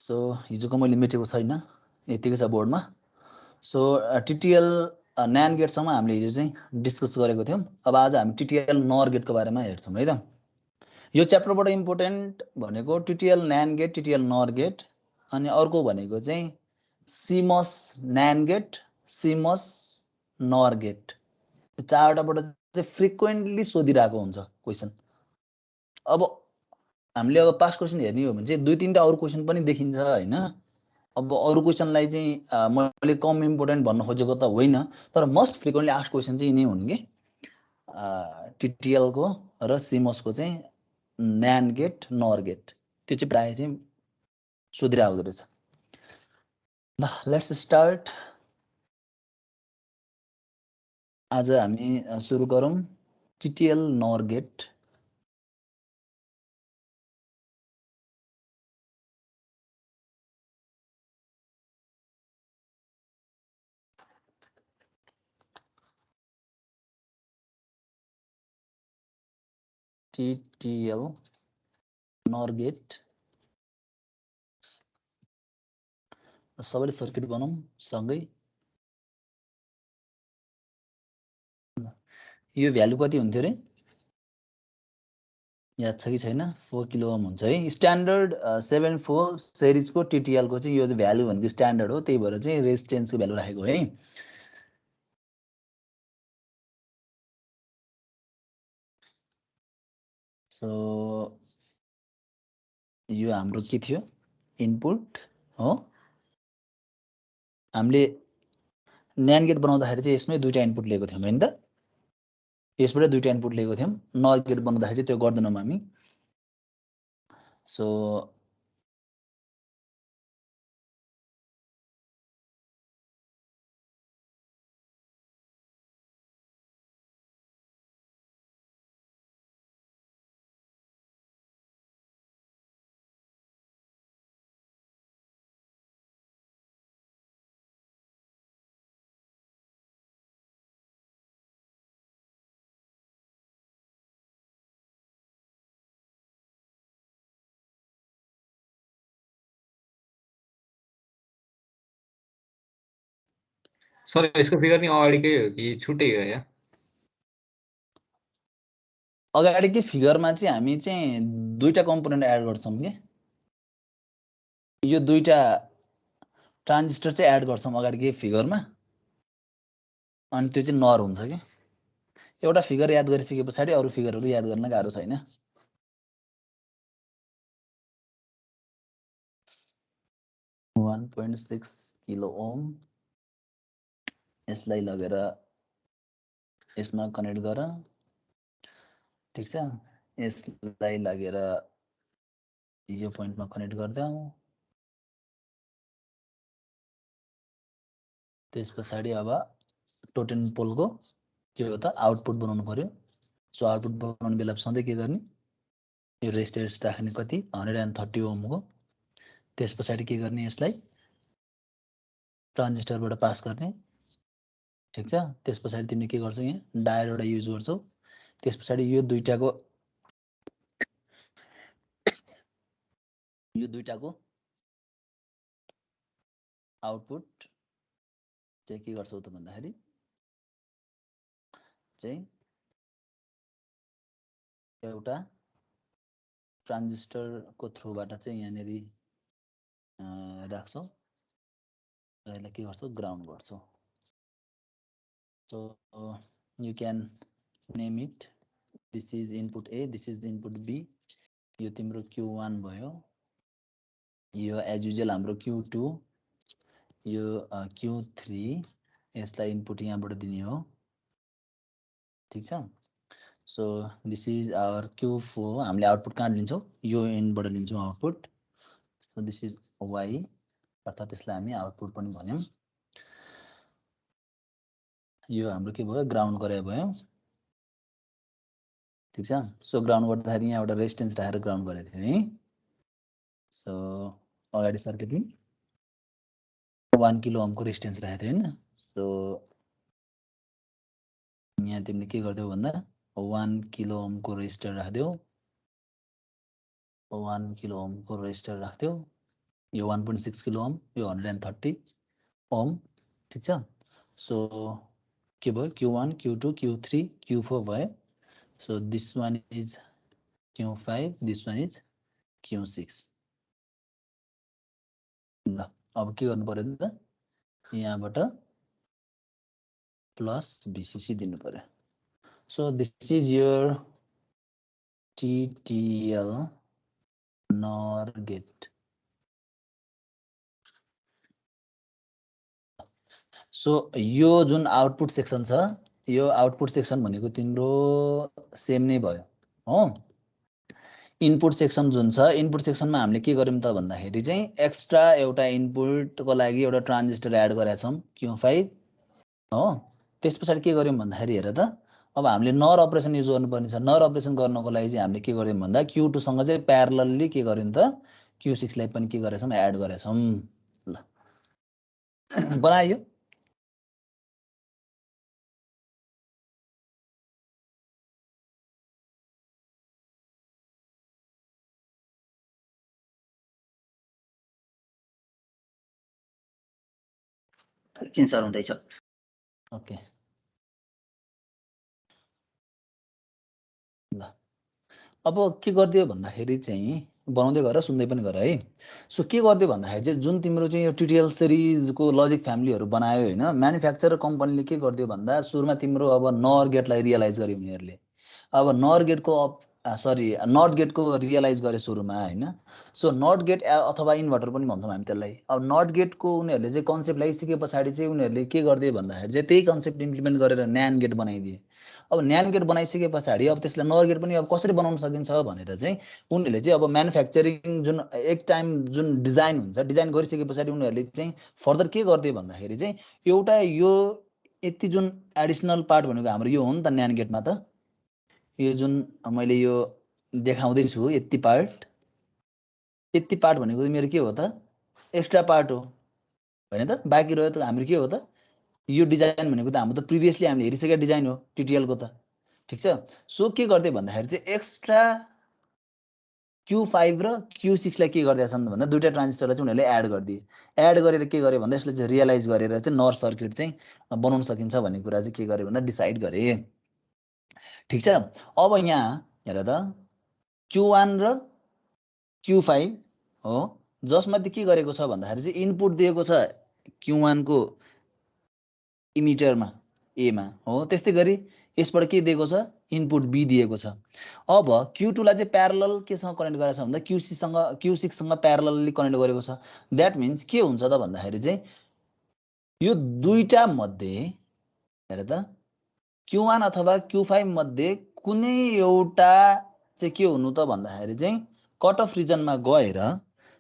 So हिजोको मैले मेटेको छैन, यतिकै छ बोर्डमा। सो टिटिएल न्यान्ड गेटसम्म हामीले हिजो चाहिँ डिस्कस गरेको थियौँ। अब आज हामी टिटिएल नर गेटको बारेमा हेर्छौँ है त। यो च्याप्टरबाट इम्पोर्टेन्ट भनेको टिटिएल न्यान्ड गेट, टिटिएल नर गेट, अनि अर्को भनेको चाहिँ सिमस न्यान्ड गेट, सिमस नर गेट। यो चारवटाबाट चाहिँ फ्रिक्वेन्टली सोधिरहेको हुन्छ क्वेसन। अब हामीले अब पास्ट क्वेसन हेर्ने हो भने चाहिँ 2-3टा अरू क्वेसन पनि देखिन्छ होइन। अब अरू क्वेसनलाई चाहिँ मैले कम इम्पोर्टेन्ट भन्न खोजेको त होइन, तर मोस्ट फ्रिक्वेन्टली आस्क क्वेसन चाहिँ यिनै हुन् कि टिटिएलको र सिमसको चाहिँ न्यान्ड गेट, नर गेट, त्यो चाहिँ प्रायः चाहिँ सोधिरहेको हुँदो रहेछ। ल लेट्स स्टार्ट। आज हामी सुरु गरौँ टिटिएल नर गेट। टिटिएल नर गेट सबैले सर्किट बनाऊँ सँगै। यो भ्यालु कति हुन्थ्यो रे, याद छ कि छैन? 4 किलो ओम हुन्छ है। स्ट्यान्डर्ड 74 सिरिजको टिटिएलको चाहिँ यो भ्यालु भनेको स्ट्यान्डर्ड हो, त्यही भएर चाहिँ रेजिस्टेन्सको भ्यालु राखेको है। सो यो हाम्रो के थियो, इनपुट हो। हामीले न्यान्ड गेट बनाउँदाखेरि चाहिँ यसमै 2टा इनपुट लिएको थियौँ हैन त, यसबाट 2टा इनपुट लिएको थियौँ। नर गेट बनाउँदाखेरि चाहिँ त्यो गर्दैनौँ हामी। सो सर यसको फिगर नि अगाडिकै हो कि छुट्टै हो या? अगाडिकै फिगरमा चाहिँ हामी चाहिँ 2टा कम्पोनेन्ट एड गर्छौँ कि, यो 2टा ट्रान्जिस्टर चाहिँ एड गर्छौँ अगाडिकै फिगरमा, अनि त्यो चाहिँ नर हुन्छ कि। एउटा फिगर याद गरिसके पछाडि अरू फिगरहरू याद गर्न गाह्रो छैन। वान 1.6 किलो ओम यसलाई लगेर यसमा कनेक्ट गर, ठिक छ। यसलाई लगेर यो पोइन्टमा कनेक्ट गर्दाऊ, त्यस पछाडि अब टोटेम पोलको के हो त आउटपुट बनाउनु पर्यो। सो आउटपुट बनाउने बेला सधैँ के गर्ने, यो रेजिस्टेन्स राख्ने कति 130 ओमको, त्यस पछाडि के गर्ने, यसलाई ट्रान्जिस्टरबाट पास गर्ने, ठिक छ। त्यस पछाडि तिमीले के गर्छौ, यहाँ डायोड एउटा युज गर्छौ। त्यस पछाडि यो दुईटाको आउटपुट चाहिँ के गर्छौ त भन्दाखेरि चाहिँ एउटा ट्रान्जिस्टरको थ्रुबाट चाहिँ यहाँनेर राख्छौ र यसलाई के गर्छौ, ग्राउन्ड गर्छौ। So you can name it, this is input A, this is input B. यो तिम्रो Q1 भयो, यो एज युजुअल हाम्रो Q2, यो Q3, यसलाई इनपुट यहाँबाट दिने हो, ठिक छ। So this is our Q4, हामीले आउटपुट कहाँ लिन्छौँ, यो इनबाट लिन्छौँ output. So this is Y, अर्थात् यसलाई हामी आउटपुट पनि भन्यौँ। यो हाम्रो के भयो, ग्राउन्ड गरे भयो, ठिक छ। सो ग्राउन्ड गर्दाखेरि यहाँ एउटा रेजिस्टेन्स राखेर ग्राउन्ड गरेको थियो है। सो अगाडि सर्किटमा 1 किलो ओमको रेजिस्टेन्स राखेको थियो हैन। सो यहाँ तिमीले के गर्दियौ भन्दा 1 किलो ओमको रेजिस्टर राख्दियौ, 1 किलो ओमको रेजिस्टर राख्दियौ, यो 1.6 किलो ओम, यो 130 ओम, ठीक छ। सो के भयो Q1 Q2 Q3 Q4 भयो। So this one is Q5, this one is Q6। ल अब के गर्नु पर्यो त, यहाँबाट प्लस VCC दिनु पर्यो। So this is your TTL NOR gate. So यो जुन आउटपुट सेक्सन छ, यो आउटपुट सेक्सन भनेको तिम्रो सेम नै भयो हो। इनपुट सेक्सन जुन छ, इनपुट सेक्सनमा हामीले के गर्यौं त भन्दाखेरि चाहिँ एक्स्ट्रा एउटा इनपुटको लागि एउटा ट्रान्जिस्टर एड गरेका छौं Q5 हो। त्यसपछि के गर्यौं भन्दाखेरि हेर त, अब हामीले नर अपरेसन युज गर्नुपर्ने छ। नर अपरेसन गर्नको लागि चाहिँ हामीले के गर्यौं भन्दा Q2 सँग चाहिँ प्यारलली के गर्यौं त Q6 लाई पनि के गरेछौं, एड गरेछौं। ल बनायो। एकछिन सर हुँदैछ। ओके ल अब के गरिदियो भन्दाखेरि चाहिँ बनाउँदै गर, सुन्दै पनि गर है। सो के गरिदियो भन्दाखेरि चाहिँ जुन तिम्रो चाहिँ यो TTL सिरिजको लजिक फ्यामिलीहरू बनायो होइन, म्यानुफ्याक्चरर कम्पनीले के गरिदियो भन्दा सुरुमा तिम्रो अब नर गेटलाई रियलाइज गर्यो उनीहरूले। अब नर गेटको सरी नट गेटको रियलाइज गरे सुरुमा होइन। सो नट गेट अथवा इन्भर्टर पनि भन्छौँ हामी त्यसलाई। अब नट गेटको उनीहरूले चाहिँ कन्सेप्ट लगाइसके पछाडि चाहिँ उनीहरूले के गरिदियो भन्दाखेरि चाहिँ त्यही कन्सेप्ट इम्प्लिमेन्ट गरेर न्यान गेट बनाइदिए। अब न्यान गेट बनाइसके पछाडि अब त्यसलाई नर गेट पनि अब कसरी बनाउन सकिन्छ भनेर चाहिँ उनीहरूले चाहिँ अब म्यानुफ्याक्चरिङ जुन एक टाइम जुन डिजाइन हुन्छ, डिजाइन गरिसके पछाडि उनीहरूले चाहिँ फर्दर के गरिदियो भन्दाखेरि चाहिँ एउटा यो यति जुन एडिसनल पार्ट भनेको हाम्रो यो हो नि त न्यान गेटमा त, यो जुन मैले यो देखाउँदैछु यति पार्ट भनेको मेरो के हो त, एक्स्ट्रा पार्ट हो होइन त। बाँकी रह्यो त हाम्रो के हो त, यो डिजाइन भनेको त हाम्रो त प्रिभियसली हामीले हेरिसकेको डिजाइन हो TTL को त, ठिक छ। सो के गर्दै भन्दाखेरि चाहिँ एक्स्ट्रा Q5 र Q6 लाई के गर्दैछन् भन्दा दुईटा ट्रान्जिस्टरलाई चाहिँ उनीहरूले एड गरिदिए। एड गरेर के गर्यो भन्दा यसले चाहिँ रियलाइज गरेर चाहिँ नर सर्किट चाहिँ बनाउन सकिन्छ भन्ने कुरा चाहिँ के गर्यो भन्दा डिसाइड गरे, ठिक छ। अब यहाँ हेर त Q1 र Q5 हो, जसमध्ये के गरेको छ भन्दाखेरि चाहिँ इनपुट दिएको छ Q1 को इमिटरमा A मा हो, त्यस्तै गरी यसबाट के दिएको छ, इनपुट B दिएको छ। अब Q2 लाई चाहिँ प्यारलल केसँग कनेक्ट गरेको छ भन्दा Q6 सँग प्यारलली कनेक्ट गरेको छ। द्याट मिन्स के हुन्छ त भन्दाखेरि चाहिँ यो दुईटा मध्ये हेर त Q1 अथवा Q5 मध्ये कुनै एउटा चाहिँ के हुनु त भन्दाखेरि चाहिँ कट अफ रिजनमा गएर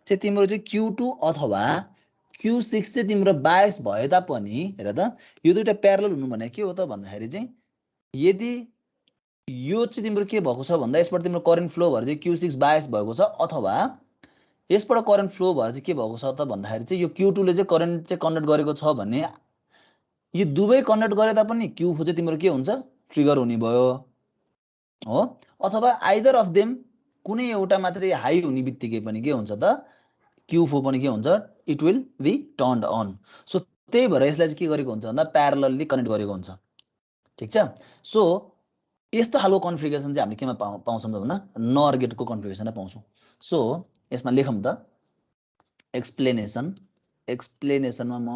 चाहिँ तिम्रो चाहिँ Q2 अथवा Q6 चाहिँ तिम्रो बायस भए तापनि हेर त यो दुईटा प्यारलल हुनु भने के हो त भन्दाखेरि चाहिँ यदि यो चाहिँ तिम्रो के भएको छ भन्दा यसबाट तिम्रो करेन्ट फ्लो भएर चाहिँ Q6 बायस भएको छ, अथवा यसबाट करेन्ट फ्लो भएर चाहिँ के भएको छ त भन्दाखेरि चाहिँ यो Q2 ले चाहिँ करेन्ट चाहिँ कन्डक्ट गरेको छ भने यो दुवै कन्डक्ट गरे तापनि Q4 चाहिँ तिम्रो के हुन्छ, ट्रिगर हुने भयो हो। अथवा आइदर अफ देम कुनै एउटा मात्रै हाई हुने बित्तिकै पनि के हुन्छ त Q4 पनि के हुन्छ, it will be turned on. So त्यही भएर यसलाई चाहिँ के गरेको हुन्छ भन्दा प्यारलली कनेक्ट गरेको हुन्छ, ठिक छ। सो यस्तो खालको कन्फिगरेसन चाहिँ हामीले केमा पाउँछौँ त भन्दा नर गेटको कन्फिगरेसनमा पाउँछौँ। सो यसमा लेखौँ त एक्सप्लेनेसनमा म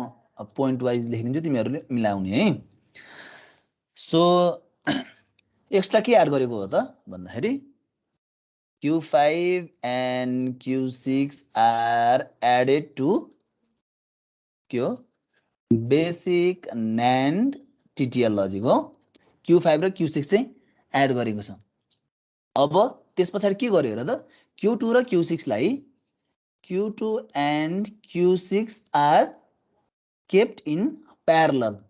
पोइन्ट वाइज लेखिदिन्छु, तिमीहरूले मिलाउने है। सो एक्स्ट्रा के एड गरेको हो त भन्दाखेरि Q5 and Q6 are added to के हो बेसिक NAND TTL लजिक हो। Q5 र Q6 चाहिँ एड गरेको छ। अब त्यस पछाडि के गर्यो र त Q2 र Q6 लाई Q2 and Q6 are kept in parallel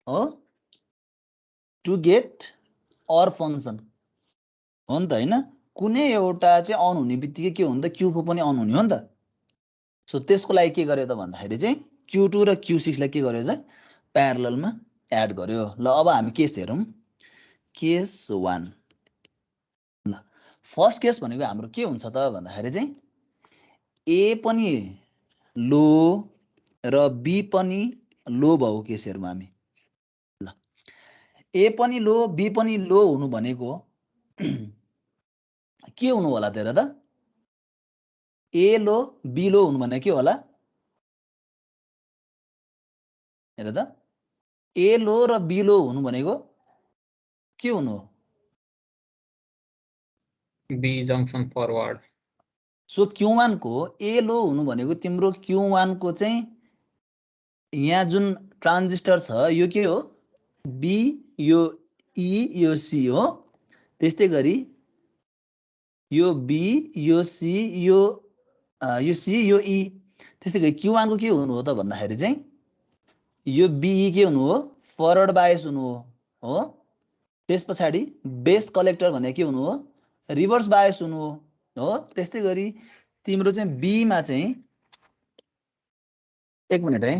हो to get OR function हो नि त हैन। कुनै एउटा चाहिँ अन हुने बित्तिकै के हुन्छ, Q4 पनि अन हुने हो नि त। सो त्यसको लागि के गर्यो त भन्दाखेरि चाहिँ Q2 र Q6 लाई के गर्यो चाहिँ प्यारललमा एड गर्यो। ल अब हामी केस हेरौँ, केस 1। ल फर्स्ट केस भनेको हाम्रो के हुन्छ त भन्दाखेरि चाहिँ ए पनि लो र बी पनि लो भएको केसहरुमा हामी ल ए पनि लो बी पनि लो हुनु भनेको के हुनु होला त हेर त ए लो बी लो हुनु भने के होला हेर त ए लो र बी लो हुनु भनेको के हुनु हो be junction forward so Q1 को ए लो हुनु भनेको तिम्रो Q1 को चाहिँ यहाँ जुन ट्रान्जिस्टर छ यो के हो बी यो ई यो सी हो त्यस्तै गरी यो बी यो सी यो सी यो ई त्यस्तै गरी Q1 को के हुनु हो त भन्दाखेरि चाहिँ यो बीई के हुनु हो फरवर्ड बायस हुनु हो त्यसपछि बेस कलेक्टर भने के हुनु हो रिभर्स बायस हुनु हो त्यस्तै गरी तिम्रो चाहिँ बी मा चाहिँ एक मिनेट है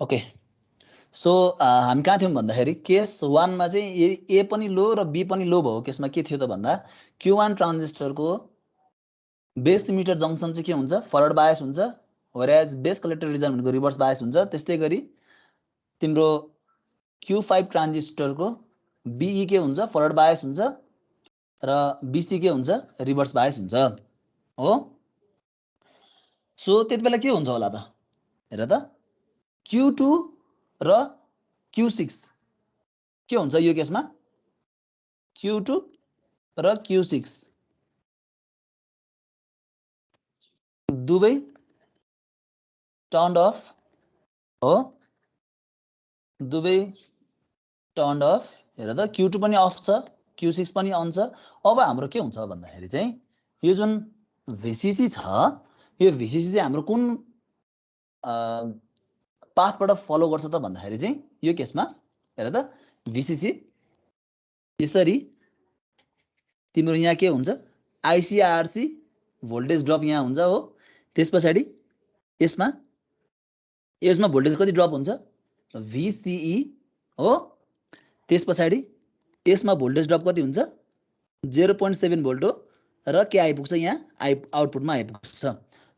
ओके सो हामी कहाँ थियौं भन्दाखेरि केस 1 मा चाहिँ ए पनि लो र बी पनि लो भएको केसमा के थियो त भन्दा Q1 ट्रान्जिस्टरको बेस इमिटर जंक्सन चाहिँ के हुन्छ फरवर्ड बायस हुन्छ व्हेreas बेस कलेक्टर रिजन भनेको रिभर्स बायस हुन्छ त्यस्तै गरी तिम्रो Q5 ट्रान्जिस्टरको बीई के हुन्छ फरवर्ड बायस हुन्छ र बीसी के हुन्छ रिभर्स बायस हुन्छ हो सो त्यति बेला के हुन्छ होला त हेर त Q2 र Q6 के हुन्छ यो केसमा Q2 र Q6 दुवै टर्न अफ हो, दुवै टर्न अफ। हेर त Q2 पनि अफ छ, Q6 पनि अन छ। अब हाम्रो के हुन्छ भन्दाखेरि चाहिँ यो जुन VCC छ, यो VCC चाहिँ हाम्रो कुन पाथबाट फलो गर्छ त भन्दाखेरि चाहिँ यो केसमा हेर त VCC यसरी तिम्रो यहाँ के हुन्छ ICRC भोल्टेज ड्रप यहाँ हुन्छ हो, त्यसपछि यसमा भोल्टेज कति ड्रप हुन्छ VCE हो, त्यसपछि यसमा भोल्टेज ड्रप कति हुन्छ 0.7 भोल्ट हो र के आइपुग्छ यहाँ आउटपुटमा आइपुग्छ।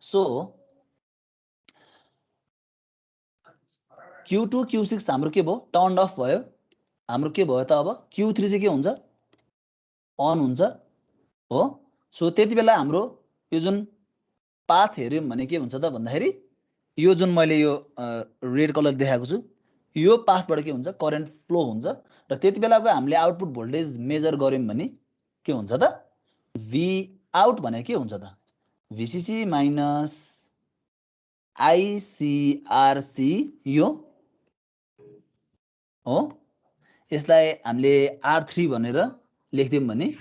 सो Q2 Q6 हाम्रो के भयो टर्न अफ भयो, हाम्रो के भयो त अब Q3 चाहिँ के हुन्छ अन हुन्छ हो। सो त्यति बेला हाम्रो यो जुन पाथ हेर्यौं भने के हुन्छ त भन्दाखेरि यो जुन मैले यो रेड कलर देखाएको छु यो पाथबाट के हुन्छ करेन्ट फ्लो हुन्छ र त्यति बेलाको हामीले आउटपुट भोल्टेज मेजर गर्यौं भने के हुन्छ त V आउट भने के हुन्छ त VCC माइनस ICRC यो हो, यसलाई हामीले R3 भनेर लेख्दियौं भने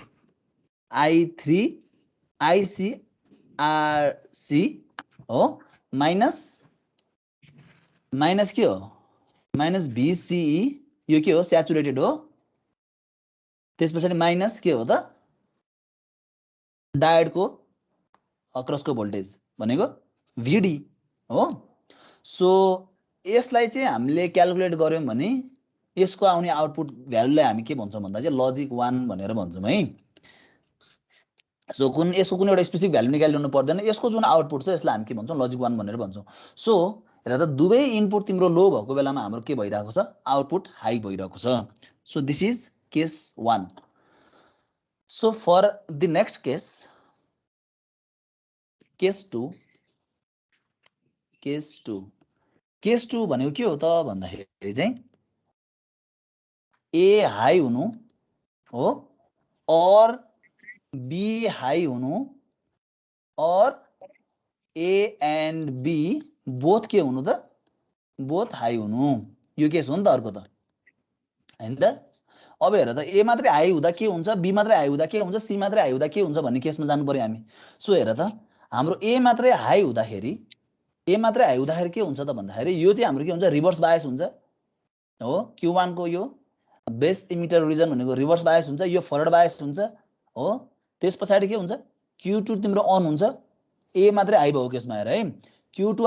I3 ICRC हो माइनस के हो माइनस VCE यो के हो स्याचुरेटेड हो, त्यसपछि माइनस के हो त डायोडको अक्रसको भोल्टेज भनेको VD हो। सो यसलाई चाहिँ हामीले क्याल्कुलेट गर्यौं भने यसको आउने आउटपुट भ्यालुलाई हामी के भन्छौं भन्दा चाहिँ लजिक 1 भनेर भन्छौं है। सो यसको कुनै एउटा स्पेसिफिक भ्यालु निकालिनु पर्दैन, यसको जुन आउटपुट छ यसलाई हामी के भन्छौं लजिक 1 भनेर भन्छौं। सो हेर त दुवै इनपुट तिम्रो लो भएको बेलामा हाम्रो के भइरहेको छ आउटपुट हाई भइरहेको छ। So this is case 1। So for the next case case 2 भनेको के हो त भन्दाखेरि चाहिँ A हाई हुनु हो और B हाई हुनु और A एन्ड B बोथ के हुनु त बोथ हाई हुनु, यो केस हो नि त अर्को त हैन त। अब हेर त A मात्रै हाई हुँदा के हुन्छ, B मात्रै हाई हुँदा के हुन्छ, C मात्रै हाई हुँदा के हुन्छ भन्ने केसमा जानु पर्यो हामी। सो हेर त हाम्रो A मात्रै हाई हुँदाखेरि के हुन्छ त भन्दाखेरि यो चाहिँ हाम्रो के हुन्छ रिभर्स बायस हुन्छ हो। Q1 को यो बेस इमिटर रिजन भनेको रिभर्स बायस हुन्छ, यो फरवर्ड बायस हुन्छ हो। त्यसपछि के हुन्छ Q2 तिम्रो अन हुन्छ, A मात्रै हाई भएको केसमा हेर है Q2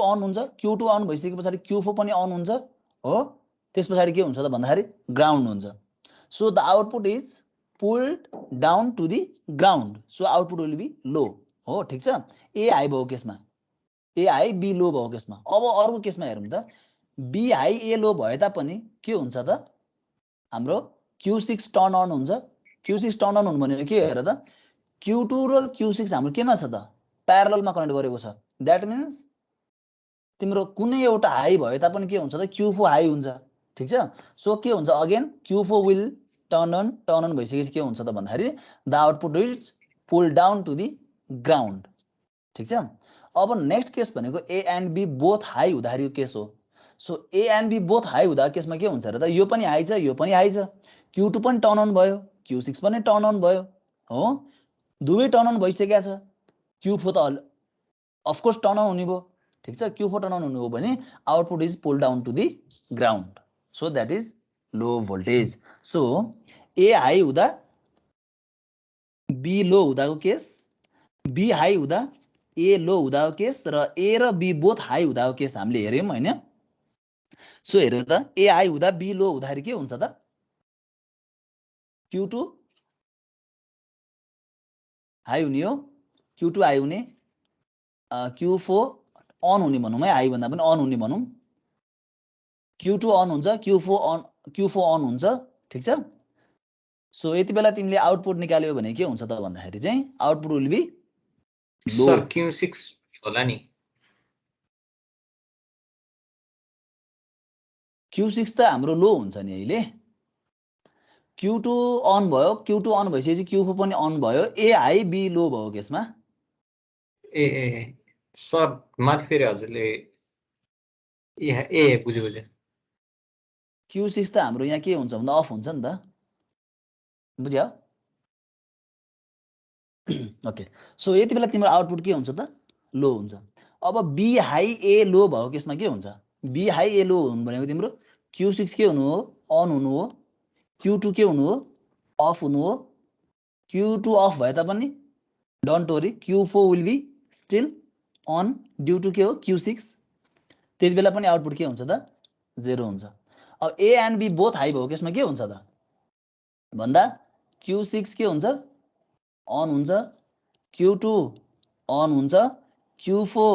अन हुन्छ, Q2 अन भइसकेपछि Q4 पनि अन हुन्छ हो। त्यसपछि के हुन्छ त भन्दाखेरि ग्राउन्ड हुन्छ। So the output is pulled down to the ground, so output will be low हो, ठीक छ। A हाई भएको केसमा A हाई B लो भएको केसमा। अब अर्को केसमा हेरौँ त B हाई A लो भए तापनि के हुन्छ त हाम्रो Q6 टर्न अन हुन्छ। Q6 टर्न अन हुनु भनेको के हेर त Q2 र Q6 हाम्रो केमा छ त प्यारललमा कनेक्ट गरेको छ। द्याट मिन्स तिम्रो कुनै एउटा हाई भए तापनि के हुन्छ त Q4 हाई हुन्छ, ठीक छ। सो के हुन्छ again Q4 will turn on भइसकेपछि के हुन्छ त भन्दाखेरि the output is pull down to the ground, ठीक छ। अब नेक्स्ट केस भनेको A and B both high हुँदाखेरिको केस हो। So A and B both high हुँदा केसमा के हुन्छ र त यो पनि हाई छ यो पनि हाई छ, Q2 पनि टर्न अन भयो Q6 पनि टर्न अन भयो हो, दुवै टर्न अन भइसकेको छ। Q4 त अफकोर्स टर्न अन हुने भयो, ठीक छ। Q4 टर्न अन हुने हो भने output is pull down to the ground, so that is low voltage. So A high हुँदा B लो हुँदाको केस, B हाई हुँदा A लो हुँदाको केस र A र B बोथ हाई हुँदाको केस हामीले हेर्यौं हैन। सो हेर त A हाई हुँदा B लो हुँदाखेरि के हुन्छ त Q2 हाई हुने हो, Q2 हाई हुने, Q4 अन हुने भनौँ है, हाई भन्दा पनि अन हुने भनौँ। Q2 अन हुन्छ Q4 अन हुन्छ, ठीक छ। सो यति बेला तिमीले आउटपुट निकाल्यौ भने के हुन्छ त भन्दाखेरि चाहिँ output will be low. Sir Q6 होला नि Q6 त हाम्रो लो हुन्छ नि अहिले। Q2 अन भयो, Q2 अन भइसकेपछि Q4 पनि अन भयो, A हाई B लो भयो केसमा ए ए सर माथि फेरि हजुरले ए बुझ्यो बुझ्यो Q6 त हाम्रो यहाँ के हुन्छ भन्दा अफ हुन्छ नि त बुझ्यौ ओके सो यति बेला तिम्रो आउटपुट के हुन्छ त लो हुन्छ अब बी हाई ए लो भएको केसमा के हुन्छ बी हाई ए लो हुनु भनेको तिम्रो Q6 के हुनु हो अन हुनु हो Q2 के हुनु हो अफ हुनु हो Q2 अफ भए तापनि don't worry Q4 will be still on due to के हो Q6 त्यति बेला पनि आउटपुट के हुन्छ त 0 हुन्छ अब A and B both high भएको केसमा के हुन्छ त भन्दा Q6 के हुन्छ अन हुन्छ Q2 अन हुन्छ Q4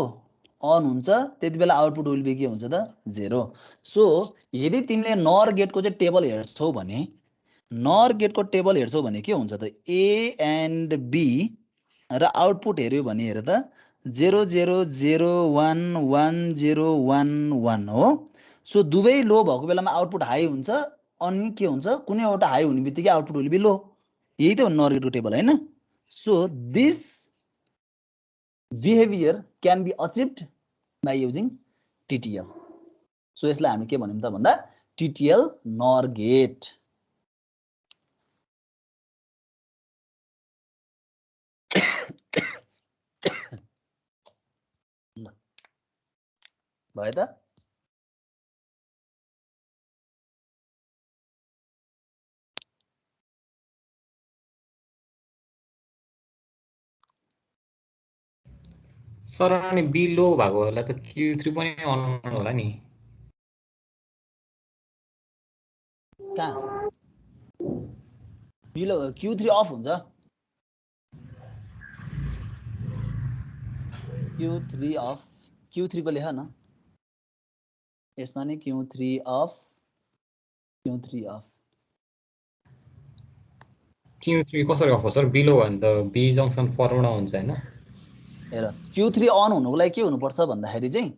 अन हुन्छ त्यति बेला आउटपुट विल बी के हुन्छ त 0 सो यदि तिमीले नर गेटको चाहिँ टेबल हेर्छौ भने नर गेटको टेबल हेर्छौ भने के हुन्छ त ए एन्ड बी र आउटपुट हेर्यो भने हेर त 0 0 0 1 1 0 1 1 हो सो दुवै लो भएको बेलामा आउटपुट हाई हुन्छ अनि के हुन्छ कुनै एउटा हाई हुने बित्तिकै आउटपुट विल बी लो यही त हो नर गेटको टेबल हैन so this behavior can be achieved by using TTL so यसलाई हामी के भन्छौं त भन्दा TTL NOR gate भयो त सर अनि बी लो भएको होला त Q3 पनि अन होला नि कहाँ बिलो Q3 अफ हुन्छ Q3 अफ Q3 को लेख न यसमा नि Q3 of Q3 of Q3 कसरी अफ हो सर बिलो भयो भने त बी जङ्सन फर्ममा हुन्छ हैन हेर Q3 अन हुनुको लागि के हुनुपर्छ भन्दाखेरि चाहिँ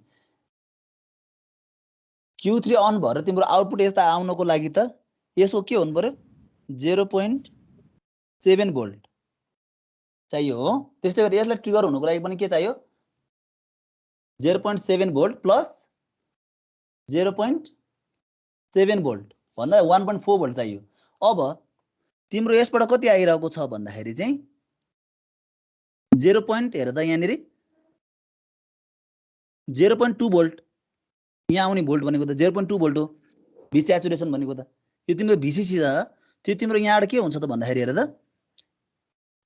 Q3 अन भएर तिम्रो आउटपुट यता आउनको लागि त यसको के हुनु पर्यो 0.7 भोल्ट चाहियो हो त्यस्तै गरी यसलाई ट्रिगर हुनुको लागि पनि के चाहियो 0.7 भोल्ट प्लस 0.7 भोल्ट भन्दा 1.4 भोल्ट चाहियो अब तिम्रो यसबाट कति आइरहेको छ भन्दाखेरि चाहिँ 0. हेर त यहाँनिर 0.2 भोल्ट यहाँ आउने भोल्ट भनेको त 0.2 भोल्ट हो भी स्याचुरेसन भनेको त यो तिम्रो VCC छ त्यो तिम्रो यहाँबाट के हुन्छ त भन्दाखेरि हेर त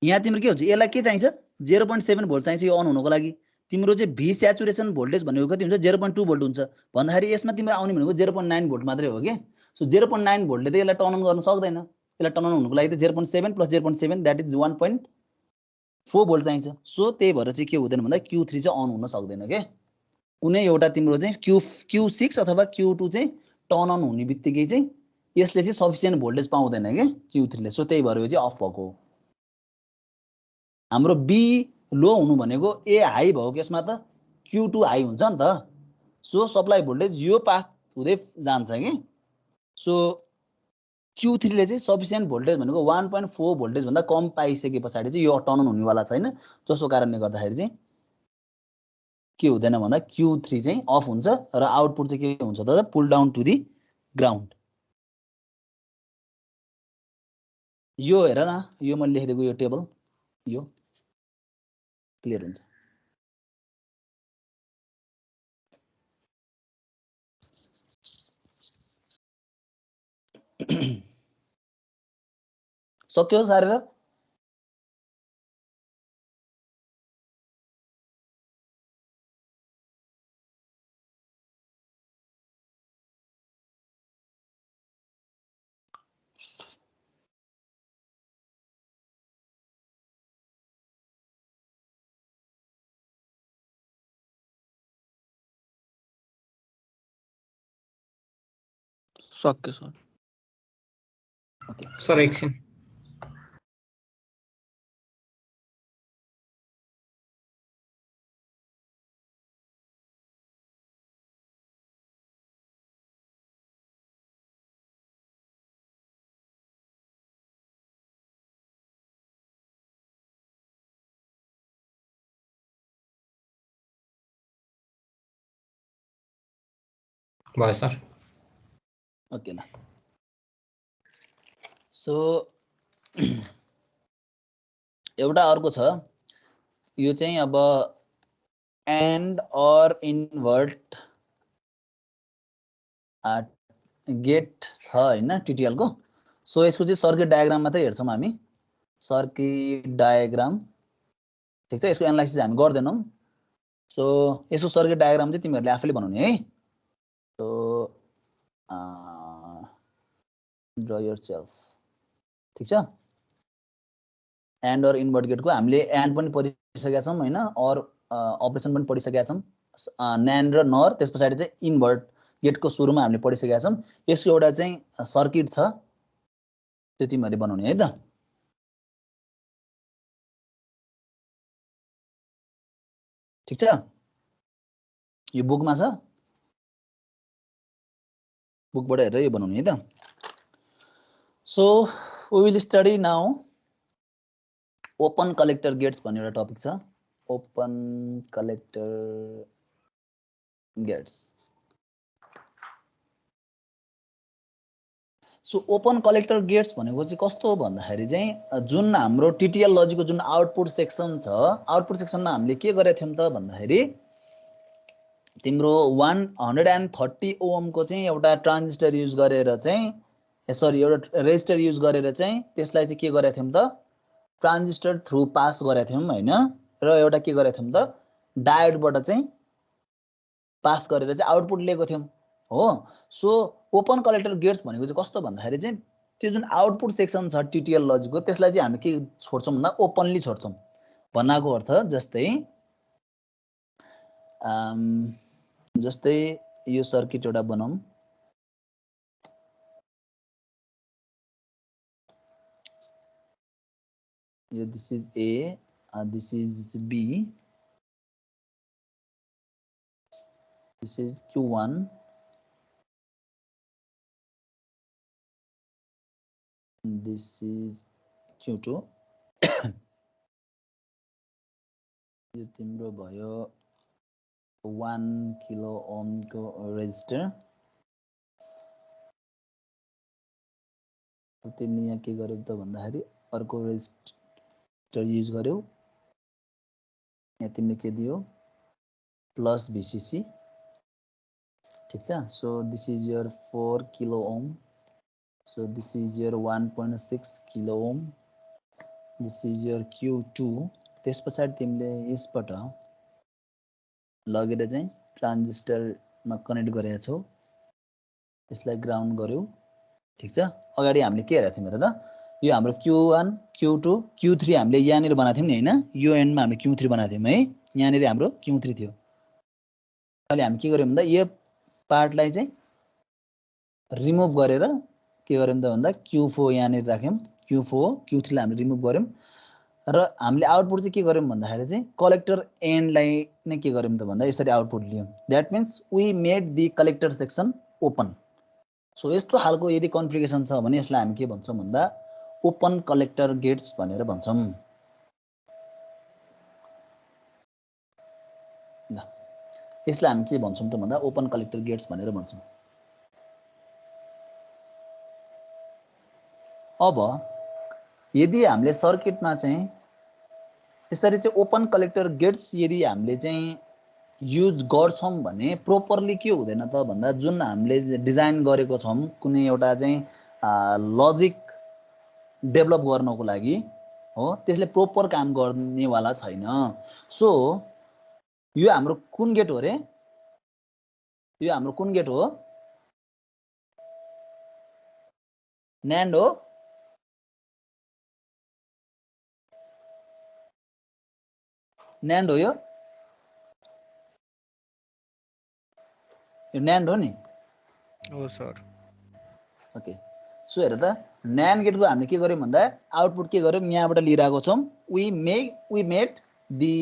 यहाँ तिम्रो के हुन्छ यसलाई के चाहिन्छ 0.7 भोल्ट चाहिन्छ यो अन हुनको लागि तिम्रो चाहिँ भी स्याचुरेसन भोल्टेज भनेको कति हुन्छ 0.2 भोल्ट हुन्छ भन्दाखेरि यसमा तिम्रो आउने भनेको 0.9 भोल्ट मात्रै हो के सो 0.9 भोल्टले त यसलाई टर्न अन गर्न सक्दैन यसलाई टर्न अन हुनको लागि त 0.7 प्लस 0.7 द्याट इज 1.4 भोल्ट चाहिन्छ सो त्यही भएर चाहिँ के हुँदैन भन्दा Q3 चाहिँ अन हुन सक्दैन के कुनै एउटा तिम्रो चाहिँ Q6 अथवा Q2 चाहिँ टर्न अन हुने बित्तिकै चाहिँ यसले चाहिँ सफिसिएन्ट भोल्टेज पाउँदैन के Q3 ले सो त्यही भएर चाहिँ अफ भएको हो हाम्रो बी लो हुनु भनेको ए हाई भएको केसमा त Q2 हाई हुन्छ नि त सो सप्लाई भोल्टेज यो पाथ हुँदै जान्छ के सो Q3 ले चाहिँ सफिसिएन्ट भोल्टेज भनेको 1.4 भोल्टेज भन्दा कम पाइसके पछाडि चाहिँ यो टर्न अन हुनेवाला छैन जसको कारणले गर्दाखेरि चाहिँ के हुँदैन भन्दा Q3 चाहिँ अफ हुन्छ र आउटपुट चाहिँ के हुन्छ त pull down to the ground यो हेर न यो मैले लेखिदिएको यो टेबल यो क्लियर हुन्छ सक्यो सारेर सक्यो सर ओके सर एकछिन भयो सर। ओके ल। सो एउटा अर्को छ, यो चाहिँ अब एन्ड अर इन्भर्ट गेट छ हैन टिटिएल को। सो यसको चाहिँ सर्किट डायग्राम मात्रै हेर्छौँ हामी, सर्किट डायग्राम। ठिक छ, यसको एनालाइसिस हामी गर्दैनौँ। सो यसको सर्किट डायग्राम चाहिँ तिमीहरूले आफैले बनाउने है। So draw yourself. ठिक छ, एन्ड अर इन्भर्ट गेटको हामीले एन्ड पनि पढिसकेका छौँ हैन, अर अपरेसन पनि पढिसकेका छौँ, न्यान्ड र नर, त्यस पछाडि चाहिँ इन्भर्ट गेटको सुरुमा हामीले पढिसकेका छौँ। यसको एउटा चाहिँ सर्किट छ, त्यो तिमीहरूले बनाउने है त। ठिक छ, यो बुकमा छ, बुकबाट हेरेर यो बनाउने है त। So we will study now open collector gates भन्ने एउटा टपिक छ, open collector gates. So open collector gates भनेको चाहिँ कस्तो हो भन्दाखेरि चाहिँ जुन हाम्रो टिटिएल लजिकको जुन आउटपुट सेक्सन छ, आउटपुट सेक्सनमा हामीले के गरेका थियौँ त भन्दाखेरि तिम्रो 130 ओमको चाहिँ एउटा ट्रान्जिस्टर युज गरेर चाहिँ एउटा रेजिस्टर युज गरेर चाहिँ त्यसलाई चाहिँ के गरेका थियौँ त ट्रान्जिस्टर थ्रु पास गरेका थियौँ हैन, र एउटा के गरेका थियौँ त डायोडबाट चाहिँ पास गरेर चाहिँ आउटपुट लिएको थियौँ हो। सो ओपन कलेक्टर गेट्स भनेको चाहिँ कस्तो भन्दाखेरि चाहिँ त्यो जुन आउटपुट सेक्सन छ टिटिएल लजिकको, त्यसलाई चाहिँ हामी के छोड्छौँ भन्दा ओपनली छोड्छौँ। भन्नाको अर्थ जस्तै यो सर्किट एउटा बनाऊँ, यो this is A, this is B, this is Q1, this is Q2 यो तिम्रो भयो 1 किलो ओमको रेजिस्टर। तिमीले यहाँ के गर्यौ त भन्दाखेरि अर्को रेजिस्टर युज गर्यौ, यहाँ तिमीले के दियो प्लस VCC। ठिक छ, so this is your 4 kilo ohm, so this is your 1.6 kilo ohm, this is your Q2। त्यस पछाडि तिमीले यसबाट लगेर चाहिँ ट्रान्जिस्टरमा कनेक्ट गरेका छौ, यसलाई ग्राउन्ड गर्यौ। ठिक छ, अगाडि हामीले के हेरेको थियौँ हेर त, यो हाम्रो Q1 Q2 Q3 हामीले यहाँनिर बनाएको थियौँ नि हैन, यो एन्डमा हामीले Q3 बनाएको थियौँ है, यहाँनिर हाम्रो Q3 थियो। अहिले हामी के गर्यौँ भन्दा यो पार्टलाई चाहिँ रिमुभ गरेर के गर्यौँ त भन्दा Q4 यहाँनिर राख्यौँ, Q4 Q3 लाई हामीले रिमुभ गर्यौँ, र हामीले आउटपुट चाहिँ के गर्यौँ भन्दाखेरि चाहिँ कलेक्टर एन्डलाई नै के गर्यौँ त भन्दा यसरी आउटपुट लियौँ। That means we made the collector section open. So यस्तो खालको यदि कन्फिगरेसन छ भने यसलाई हामी के भन्छौँ भन्दा ओपन कलेक्टर गेट्स भनेर भन्छौँ। ल, यसलाई हामी के भन्छौँ त भन्दा ओपन कलेक्टर गेट्स भनेर भन्छौँ। अब यदि हामीले सर्किटमा चाहिँ यसरी चाहिँ ओपन कलेक्टर गेट्स यदि हामीले चाहिँ युज गर्छौँ भने प्रोपरली के हुँदैन त भन्दा जुन हामीले डिजाइन गरेको छौँ कुनै एउटा चाहिँ लजिक डेभलप गर्नको लागि हो, त्यसले प्रोपर काम गर्नेवाला छैन। सो यो हाम्रो कुन गेट हो रे, यो हाम्रो कुन गेट हो, न्यान्ड हो। न्यान्ड हो, यो न्यान्ड हो नि हो सर। ओके, सो हेर त न्यान्ड गेटको हामीले के गर्यौँ भन्दा आउटपुट के गर्यौँ यहाँबाट लिइरहेको छौँ, we made the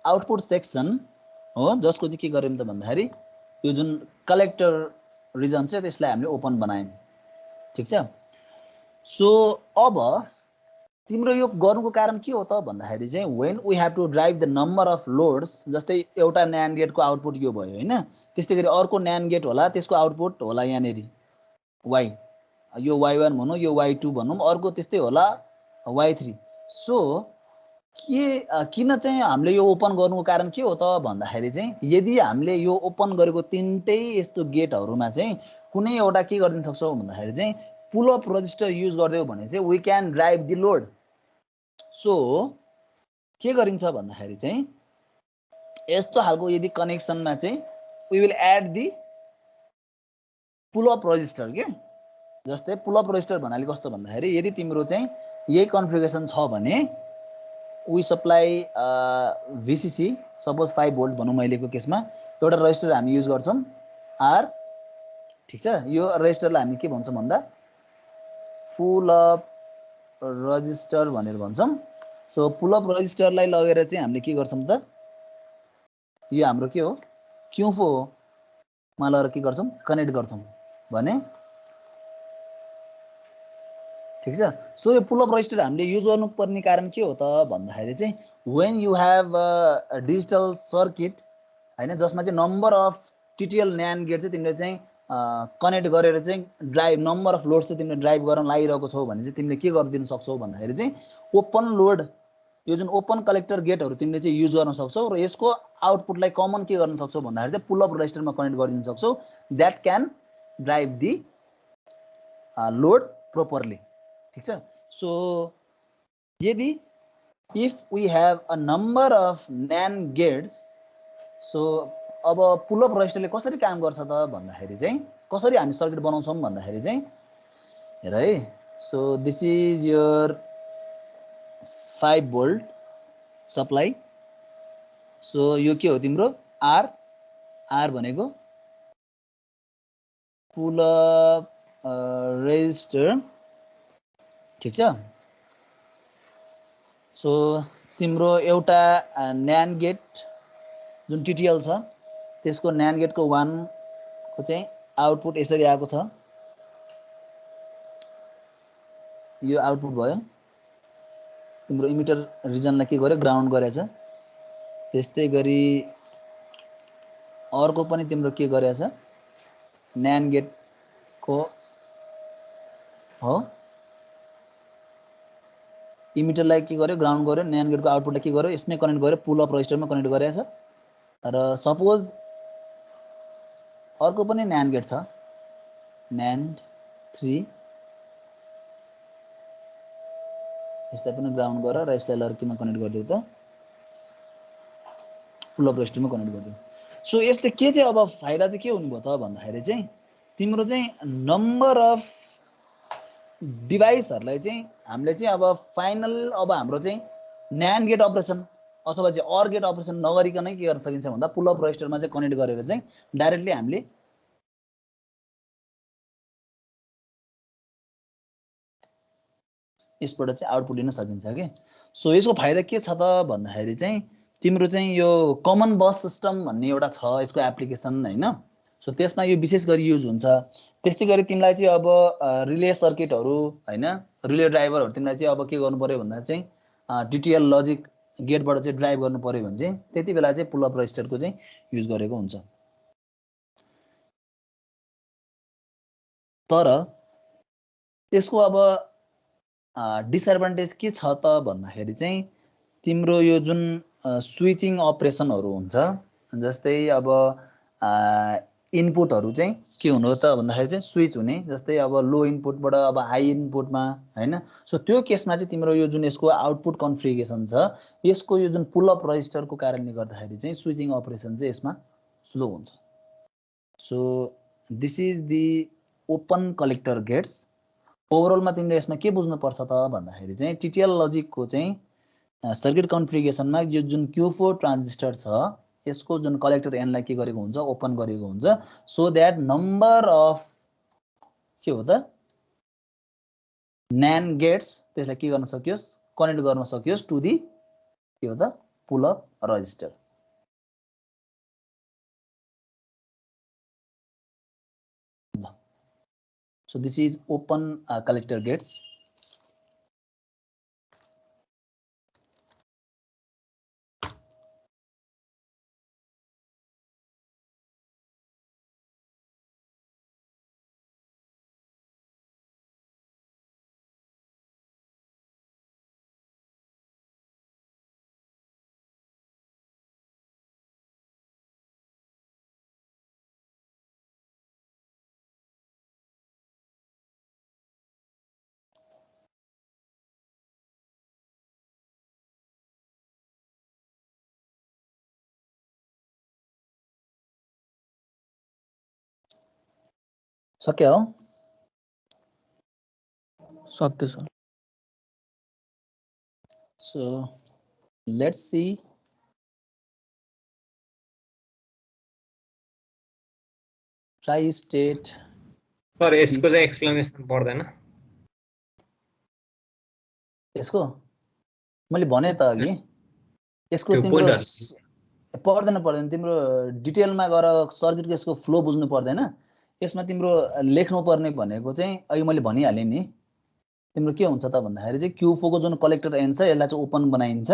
output section हो, जसको चाहिँ के गर्यौँ त भन्दाखेरि यो जुन कलेक्टर रिजन छ त्यसलाई हामीले ओपन बनायौँ। ठिक छ, सो अब तिम्रो यो गर्नुको कारण के हो त भन्दाखेरि चाहिँ when we have to drive the number of loads, जस्तै एउटा NAND गेटको आउटपुट यो भयो हैन, त्यस्तै गरी अर्को NAND गेट होला, त्यसको आउटपुट होला यहाँनेरि y, यो y1 भनौँ, यो y2 भनौँ, अर्को त्यस्तै होला y3। सो किन चाहिँ हामीले यो ओपन गर्नुको कारण के हो त भन्दाखेरि चाहिँ यदि हामीले यो ओपन गरेको तीनटै यस्तो गेटहरुमा चाहिँ कुनै एउटा के गर्न सक्छौं भन्दाखेरि चाहिँ पुल अप रजिस्टर युज गर्दियौ भने चाहिँ we can drive the load. So के गरिन्छ भन्दाखेरि चाहिँ यस्तो खालको यदि कनेक्सनमा चाहिँ we will add the pull up resistor के। जस्तै पुल अप रजिस्टर भन्नाले कस्तो भन्दाखेरि यदि तिम्रो चाहिँ यही कन्फिगरेसन छ भने we supply VCC suppose 5 volt भनौँ अहिलेको केसमा एउटा रजिस्टर हामी युज गर्छौं R, ठीक छ। यो रजिस्टरलाई हामी के भन्छौं भन्दा पुल अप रजिस्टर भनेर भन्छौं। सो पुल अप रजिस्टरलाई लगेर चाहिँ हामीले के गर्छौं त यो हाम्रो के हो क्युफो हो मा लगेर के गर्छौं कनेक्ट गर्छौं भने, ठीक छ। सो यो पुल अप रजिस्टर हामीले युज गर्नुपर्ने कारण के हो त भन्दाखेरि चाहिँ when you have a digital circuit हैन जसमा चाहिँ number of TTL NAND gate चाहिँ तिमीले चाहिँ कनेक्ट गरेर चाहिँ ड्राइभ नम्बर अफ लोड्स चाहिँ तिमीले ड्राइभ गर्न लागिरहेको छौ भने चाहिँ तिमीले के गरिदिन सक्छौ भन्दाखेरि चाहिँ ओपन लोड यो जुन ओपन कलेक्टर गेटहरु तिमीले चाहिँ युज गर्न सक्छौ र यसको आउटपुटलाई कमन के गर्न सक्छौ भन्दाखेरि चाहिँ पुल अप रजिस्टरमा कनेक्ट गरिदिन सक्छौ that can drive the load properly, ठीक छ। सो यदि if we have a number of NAND gates, so अब पुल अप रजिस्टरले कसरी काम गर्छ त भन्दाखेरि चाहिँ कसरी हामी सर्किट बनाउँछौं भन्दाखेरि चाहिँ हेर है। So this is your 5 volt supply. So यो के हो तिम्रो R भनेको पुल अप रजिस्टर, ठीक छ। सो तिम्रो एउटा NAND गेट जुन TTL छ त्यसको NAND गेटको 1 को चाहिँ आउटपुट यसरी आएको छ, यो आउटपुट भयो। तिम्रो इमिटर रिजनलाई के गर्यो ग्राउन्ड गरेछ। त्यस्तै गरी अर्को पनि तिम्रो के गरेछ NAND गेटको हो इमिटरलाई के गर्यो ग्राउन्ड गर्यो, NAND गेटको आउटपुटलाई के गर्यो यसमै कनेक्ट गर्यो, पुल अप रजिस्टरमा कनेक्ट गरेछ। र सपोज अर्को पनि NAND गेट छ NAND 3, यसलाई पनि ग्राउन्ड गर र यसलाई लर्कीमा कनेक्ट गरिदिउ त पुल अप रजिस्टरमा कनेक्ट गरिदिउ। सो यसले के चाहिँ अब फाइदा चाहिँ के हुने भयो त भन्दाखेरि चाहिँ तिम्रो चाहिँ नम्बर अफ डिभाइसहरुलाई चाहिँ हामीले चाहिँ अब फाइनल अब हाम्रो चाहिँ NAND गेट अपरेसन अथवा चाहिँ OR गेट अपरेसन नगरिकन के गर्न सकिन्छ भन्दा पुल अप रजिस्टरमा चाहिँ कनेक्ट गरेर चाहिँ डाइरेक्टली हामीले यसबाट चाहिँ आउटपुट लिन सकिन्छ के। सो यसको फाइदा के छ त भन्दाखेरि चाहिँ तिम्रो चाहिँ यो कमन बस सिस्टम भन्ने एउटा छ यसको एप्लिकेसन हैन। सो त्यसमा यो विशेष गरी युज हुन्छ। त्यस्तै गरी तिमीलाई चाहिँ अब रिले सर्किटहरु हैन रिले ड्राइभरहरु तिमीलाई चाहिँ अब के गर्नु पर्यो भन्दा चाहिँ TTL लजिक गेटबाट चाहिँ ड्राइभ गर्नु पर्यो भने चाहिँ त्यति बेला चाहिँ पुल अप रजिस्टरको चाहिँ युज गरेको हुन्छ। तर त्यसको अब डिसएडभान्टेज के छ त भन्दाखेरि चाहिँ तिम्रो यो जुन स्विचिङ अपरेसनहरु हुन्छ जस्तै अब इनपुटहरु चाहिँ के हुनु त भन्दाखेरि चाहिँ स्विच हुने, जस्तै अब लो इनपुटबाट अब हाई इनपुटमा हैन। सो त्यो केसमा चाहिँ तिम्रो यो जुन यसको आउटपुट कन्फिगरेसन छ यसको यो जुन पुल अप रजिस्टरको कारणले गर्दाखेरि चाहिँ स्विचिङ अपरेसन चाहिँ यसमा स्लो हुन्छ। So this is the open collector gates. ओभरअलमा तिमीले यसमा के बुझ्नु पर्छ त भन्दाखेरि चाहिँ TTL लजिकको चाहिँ सर्किट कन्फिगरेसनमा यो जुन Q4 ट्रान्जिस्टर छ यसको जुन कलेक्टर एनलाई के गरेको हुन्छ ओपन गरेको हुन्छ सो दैट नम्बर अफ के हो त NAND गेट्स त्यसलाई के गर्न सकियोस् कनेक्ट गर्न सकियोस् टु दी के हो त पुल up register. So this is open collector gates. सक्यो हो सक्यो sir so let's C tri state sir यसको चाहिँ एक्सप्लेनेसन पर्दैन यसको मैले भने त अघि यसको त्यो तिम्रो पोइन्टहरु पर्दैन तिम्रो डिटेलमा गएर सर्किटको यसको फ्लो बुझ्नु पर्दैन यसमा तिम्रो लेख्नु पर्ने भनेको चाहिँ अघि मैले भनिहालेँ नि तिम्रो के हुन्छ त भन्दाखेरि चाहिँ Q4 को जुन कलेक्टर एन्ड छ यसलाई चाहिँ ओपन बनाइन्छ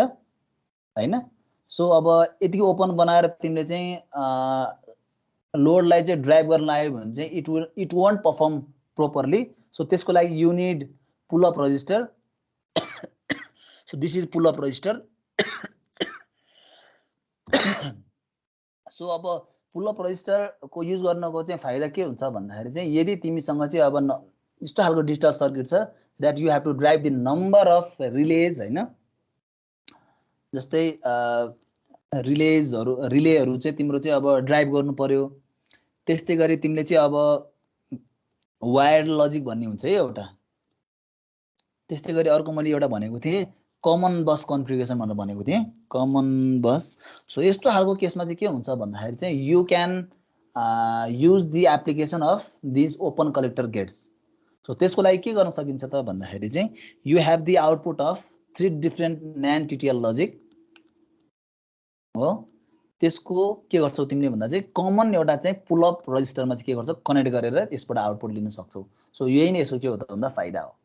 हैन सो अब यति ओपन बनाएर तिमीले चाहिँ लोडलाई चाहिँ ड्राइभ गर्न आयो भने चाहिँ it won't perform properly so त्यसको लागि you need pool up register so this is pull up register so अब पुल अप रजिस्टर को युज गर्नको चाहिँ फाइदा के हुन्छ भन्दाखेरि चाहिँ यदि तिमीसँग चाहिँ अब यस्तो खालको डिजिटल सर्किट छ that you have to drive the number of relays हैन जस्तै रिलेहरु चाहिँ तिम्रो चाहिँ अब ड्राइभ गर्नु पर्यो त्यस्तै गरी तिमीले चाहिँ अब वायर्ड लजिक भन्ने हुन्छ है एउटा त्यस्तै गरी अर्को मैले एउटा भनेको थिएँ कमन बस कन्फिगरेसन भनेर भनेको थिएँ कमन बस सो यस्तो खालको केसमा चाहिँ के हुन्छ भन्दाखेरि चाहिँ you can use the application of this open collector gates so त्यसको लागि के गर्न सकिन्छ त भन्दाखेरि चाहिँ you have the output of 3 different NAND TTL logic हो त्यसको के गर्छौ तिमीले भन्दा चाहिँ कमन एउटा चाहिँ पुल अप रजिस्टरमा चाहिँ के गर्छौ कनेक्ट गरेर यसबाट आउटपुट लिन सक्छौ सो यही नै यसको के हो त भन्दा फाइदा हो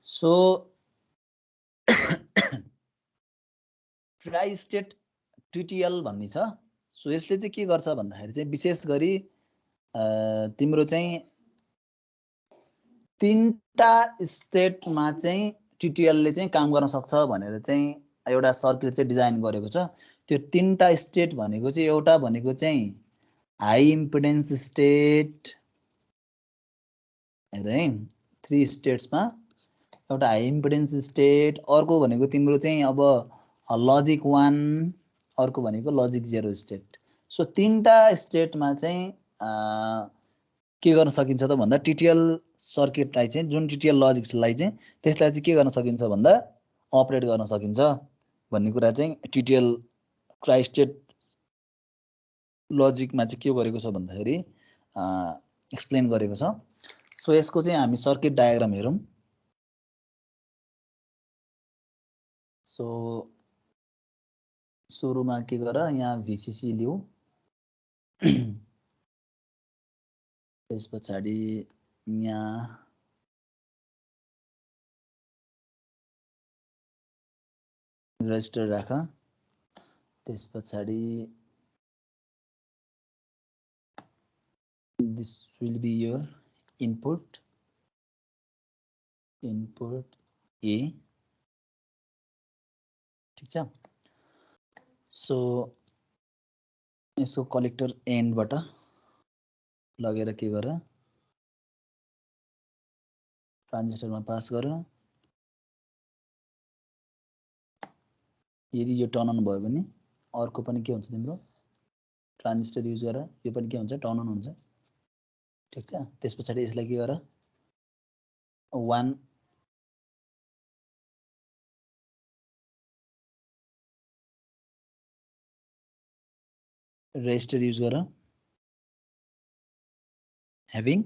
सो ट्राई स्टेट TTL भन्ने छ सो यसले चाहिँ के गर्छ भन्दाखेरि चाहिँ विशेष गरी तिम्रो चाहिँ 3टा स्टेटमा चाहिँ TTL ले चाहिँ काम गर्न सक्छ भनेर चाहिँ एउटा सर्किट चाहिँ डिजाइन गरेको छ त्यो 3टा स्टेट भनेको चाहिँ एउटा भनेको चाहिँ हाई इम्पिडेन्स स्टेट है 3 स्टेट्समा एउटा हाई इम्पिडेन्स स्टेट अर्को भनेको तिम्रो चाहिँ अब लजिक 1 अर्को भनेको लजिक 0 स्टेट सो 3टा स्टेटमा चाहिँ के गर्न सकिन्छ त भन्दा TTL सर्किटलाई चाहिँ जुन TTL लजिक्सलाई चाहिँ त्यसलाई चाहिँ के गर्न सकिन्छ भन्दा अपरेट गर्न सकिन्छ भन्ने कुरा चाहिँ TTL ट्राई स्टेट लजिकमा चाहिँ के गरेको छ भन्दाखेरि एक्सप्लेन गरेको छ सो यसको चाहिँ हामी सर्किट डायग्राम हेरौं सो सुरुमा के गर यहाँ VCC लिऊ त्यस पछाडी यहाँ रजिस्टर राख त्यस पछाडी this will be your input A ठीक छ सो यसको कलेक्टर एन्डबाट लगेर के गर ट्रान्जिस्टरमा पास गर यदि यो टर्न अन भयो भने अर्को पनि के हुन्छ तिम्रो ट्रान्जिस्टर युज गर यो पनि के हुन्छ टर्न अन हुन्छ ठीक छ त्यसपछि यसलाई के गर 1 रेजिस्टर युज गर ह्याभिङ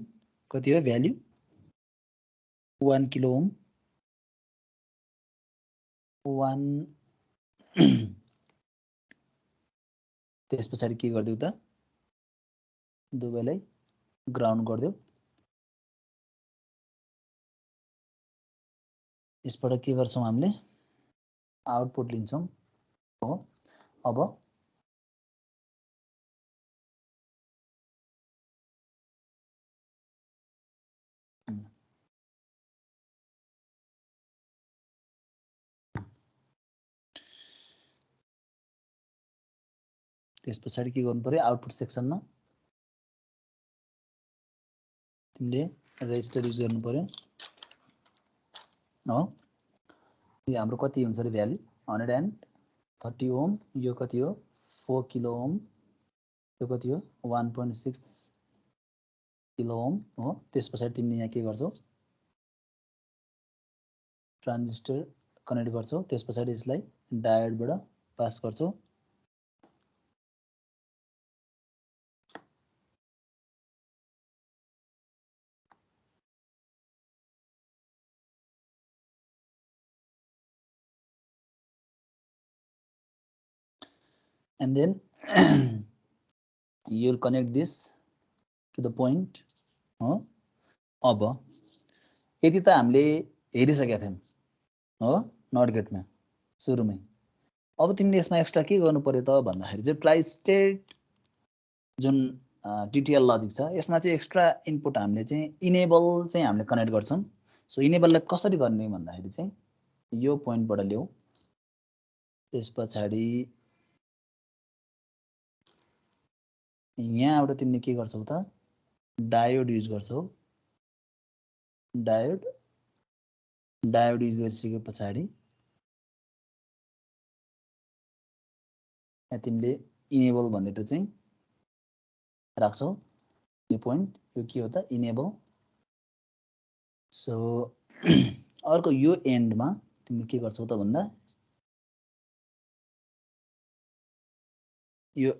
कति हो भ्यालु 1 किलो ओम 1 त्यसपछि के गर्दिउ त दुवैलाई ग्राउन्ड गर्दिउ यसबाट के गर्छौं हामीले आउटपुट लिन्छौं हो अब त्यसपछि के गर्नु पर्यो आउटपुट सेक्सनमा तिमीले रेजिस्टर युज गर्नु पर्यो हो यो हाम्रो कति हुन्छ रे भ्यालु 130 ओम, यो कति हो 4 किलो ओम, यो कति हो 1.6 किलो ओम हो। त्यसपछि तिमीले यहाँ के गर्छौ ट्रान्जिस्टर कनेक्ट गर्छौ, त्यसपछि यसलाई डायोडबाट पास गर्छौ। And then you will connect this to the point हो। अब यति त हामीले हेरिसकेका थियौँ हो नट गेटमा सुरुमै। अब तिमीले यसमा एक्स्ट्रा के गर्नु पर्यो त भन्दाखेरि चाहिँ ट्राई स्टेट जुन टिटिएल लजिक छ यसमा चाहिँ एक्स्ट्रा इनपुट हामीले चाहिँ इनेबल चाहिँ हामीले कनेक्ट गर्छौँ। सो इनेबललाई कसरी गर्ने भन्दाखेरि चाहिँ यो पोइन्टबाट ल्याऊ, त्यसपछि यहाँबाट तिमीले के गर्छौ त डायोड युज गर्छौ। डायोड युज गरिसके पछाडि यहाँ तिमीले इनेबल भनेर चाहिँ राख्छौ यो पोइन्ट। यो के हो त इनेबल। सो अर्को यो एन्डमा तिमीले के गर्छौ त भन्दा यो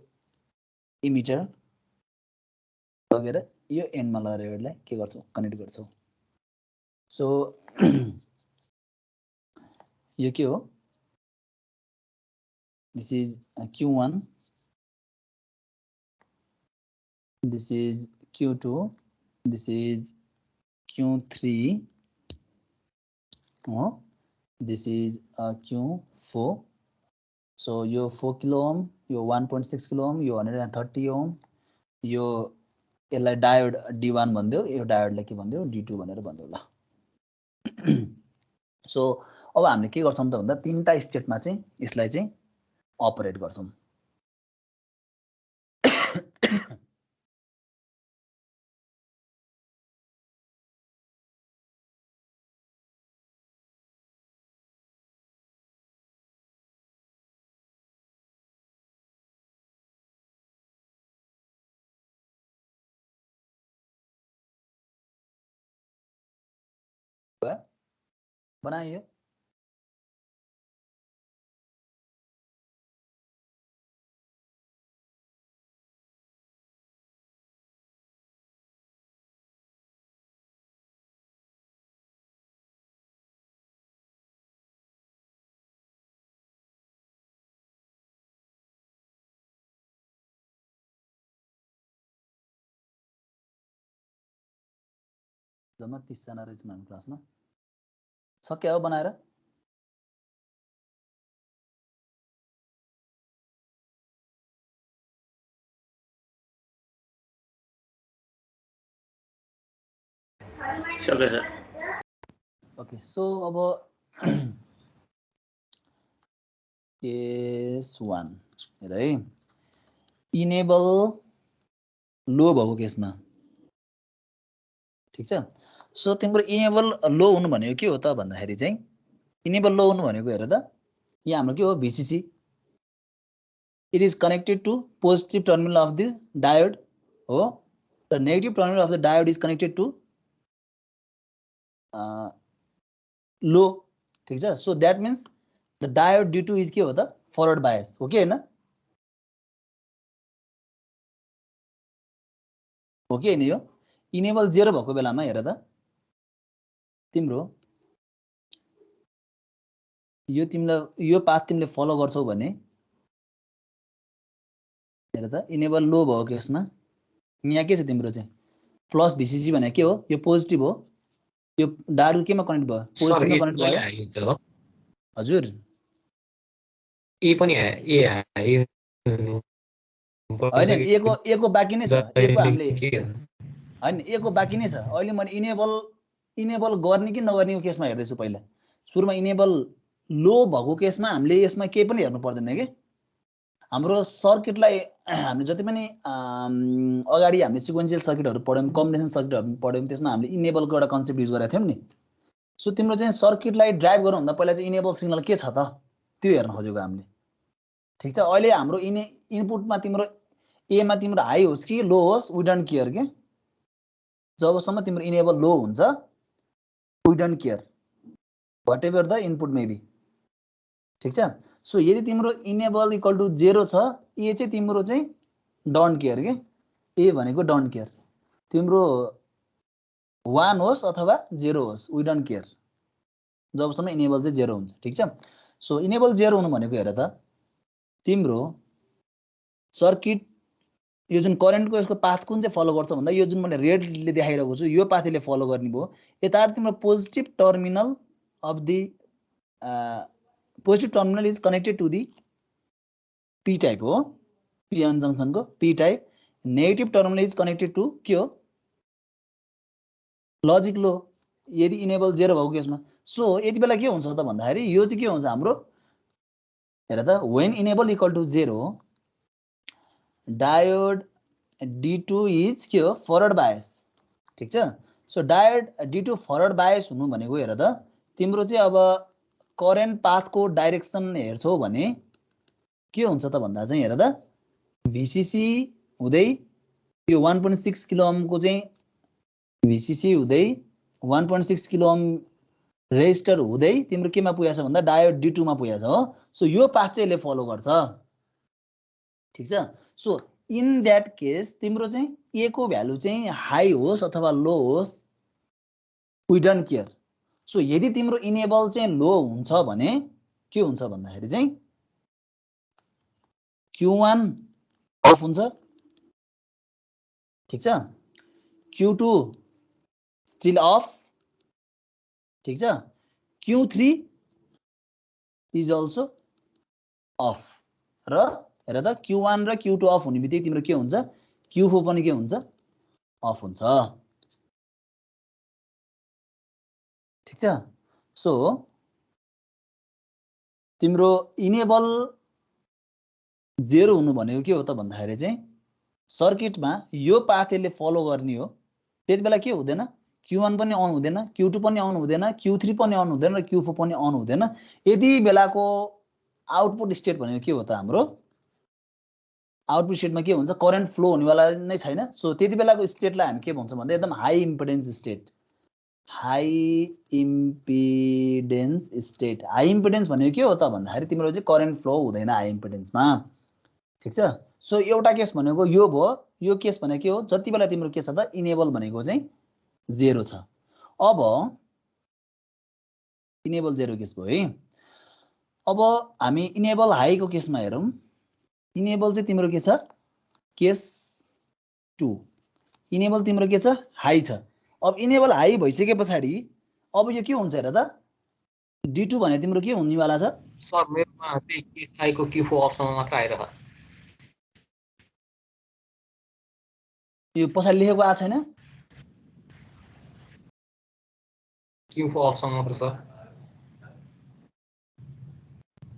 इमिटर लगेर यो एन्डमा लगेर यसलाई के गर्छौ कनेक्ट गर्छौ। सो यो के हो this is Q1, this is Q2, this is Q3 हो, दिस इज Q4। सो यो 4 किलो ओम, यो 1.6 किलो ओम, यो 130 ओम, यो यसलाई डायोड D1 भनिदेऊ, यो डायोडलाई के भनिदेऊ D2 भनेर भनिदेऊ ल। सो अब हामीले के गर्छौँ त भन्दा तीनटा स्टेटमा चाहिँ यसलाई चाहिँ अपरेट गर्छौँ। बनाइयो जम्मा 30 जना रहेछौँ हामी क्लासमा। सक्यो अब बनाएर सक्यो सर। ओके। सो अब केस 1 हेर है, इनेबल लो भएको केसमा ठिक छ। सो तिम्रो इनेबल लो हुनु भनेको के हो त भन्दाखेरि चाहिँ इनेबल लो हुनु भनेको हेर त यहाँ हाम्रो के हो VCC, it is connected to positive terminal of the diode हो, र negative terminal of the diode is connected to low ठिक छ। So that means the diode D2 is के हो त फरवर्ड बायस हो कि होइन, हो कि होइन। यो इनेबल 0 भएको बेलामा हेर त तिम्रो यो तिमीलाई यो पाथ तिमीले फलो गर्छौ भने हेर त इनेबल लो भएको केसमा यहाँ के छ तिम्रो चाहिँ प्लस VCC भने के हो यो पोजिटिभ हो, यो डायोड केमा कनेक्ट भयो पोजिटिभमा कनेक्ट भयो हजुर। ए पनि होइन एको बाँकी नै छ, एको हामीले होइन एको बाँकी नै छ। अहिले मैले इनेबल गर्ने कि नगर्ने केसमा हेर्दैछु। पहिला सुरुमा इनेबल लो भएको केसमा हामीले यसमा केही पनि हेर्नु पर्दैन कि हाम्रो सर्किटलाई हामीले जति पनि अगाडि हामीले सिक्वेन्सियल सर्किटहरू पढ्यौँ, कम्बिनेसन सर्किटहरू पढ्यौँ, त्यसमा हामीले इनेबलको एउटा कन्सेप्ट युज गरेका थियौँ नि। सो तिम्रो चाहिँ सर्किटलाई ड्राइभ गर्नुभन्दा पहिला चाहिँ इनेबल सिग्नल के छ त त्यो हेर्न खोजेको हामीले। ठिक छ, अहिले हाम्रो इनपुटमा तिम्रो एमा तिम्रो हाई होस् कि लो होस् वी डोन्ट केयर के। जबसम्म तिम्रो इनेबल लो हुन्छ we don't care whatever the input may be. ठिक छ, सो यदि तिम्रो इनेबल इक्वल टु 0 छ ए चाहिँ तिम्रो चाहिँ डोन्ट केयर के। ए भनेको डोन्ट केयर, तिम्रो 1 होस् अथवा 0 होस् वी डोन्ट केयर जबसम्म इनेबल चाहिँ 0 हुन्छ। ठिक छ, सो इनेबल 0 हुनु भनेको हेर त तिम्रो सर्किट यो जुन करेन्टको यसको पाथ कुन चाहिँ फलो गर्छ भन्दा यो जुन मैले रेडले देखाइरहेको छु यो पाथले फलो गर्ने भयो। यता तिम्रो positive terminal of the positive terminal is connected to the P type हो, पी-एन जङ्सनको P type. Negative terminal is connected to के हो लजिक लो यदि इनेबल 0 भएको केसमा। सो यति बेला के हुन्छ त भन्दाखेरि यो चाहिँ के हुन्छ हाम्रो हेर त when enable equal to 0 diode D2 is के हो फरवर्ड बायस। ठिक छ, so diode D2 forward bias हुनु भनेको हेर त तिम्रो चाहिँ अब करेन्ट पाथको डाइरेक्सन हेर्छौ भने के हुन्छ त भन्दा चाहिँ हेर त VCC हुँदै यो 1.6 किलो ओमको चाहिँ VCC हुँदै 1.6 किलो ओम रेजिस्टर हुँदै तिम्रो केमा पुगेछ भन्दा डायोड D2 मा पुगेछ हो। सो यो पाथ चाहिँ यसले फलो गर्छ। ठिक छ, सो इन द्याट केस तिम्रो चाहिँ ए को भ्यालु चाहिँ हाई होस् अथवा लो होस् वी डोन्ट केयर। सो यदि तिम्रो इनेबल चाहिँ लो हुन्छ भने के हुन्छ भन्दाखेरि चाहिँ Q1 अफ हुन्छ। ठिक छ, Q2 स्टिल अफ। ठिक छ, Q3 इज अल्सो अफ। र हेर त Q1 र Q2 अफ हुने बित्तिकै तिम्रो के हुन्छ Q4 पनि के हुन्छ अफ हुन्छ। ठिक छ, सो तिम्रो इनेबल 0 हुनु भनेको के हो त भन्दाखेरि चाहिँ सर्किटमा यो पाथले फलो गर्ने हो। त्यति बेला के हुँदैन Q1 पनि अन हुँदैन, Q2 पनि अन हुँदैन, Q3 पनि अन हुँदैन र Q4 पनि अन हुँदैन। यति बेलाको आउटपुट स्टेट भनेको के हो त हाम्रो आउटपुट स्टेटमा के हुन्छ करेन्ट फ्लो हुनेवाला नै छैन। सो त्यति बेलाको स्टेटलाई हामी के भन्छौँ भन्दा एकदम high impedance state. High impedance state, high impedance भनेको के हो त भन्दाखेरि तिम्रो चाहिँ करेन्ट फ्लो हुँदैन हाई इम्पिडेन्समा। ठिक छ, सो एउटा केस भनेको यो भयो। यो केस भनेको के हो जति बेला तिम्रो के छ त इनेबल भनेको चाहिँ 0 छ। अब इनेबल 0 केस भयो है। अब हामी इनेबल हाईको केसमा हेरौँ। इनेबल चाहिँ तिम्रो के छ केस 2, इनेबल तिम्रो के छ हाई छ। अब इनेबल हाई भइसके पछाडि अब यो के हुन्छ हेर त D2 भने तिम्रो के हुनेवाला छ सर मेरोमा त्यही केस आईको Q4 अफसम्म मात्र आइरह। यो पछाडि लेखेको आएको छैन Q4 अफसम्म मात्र सर।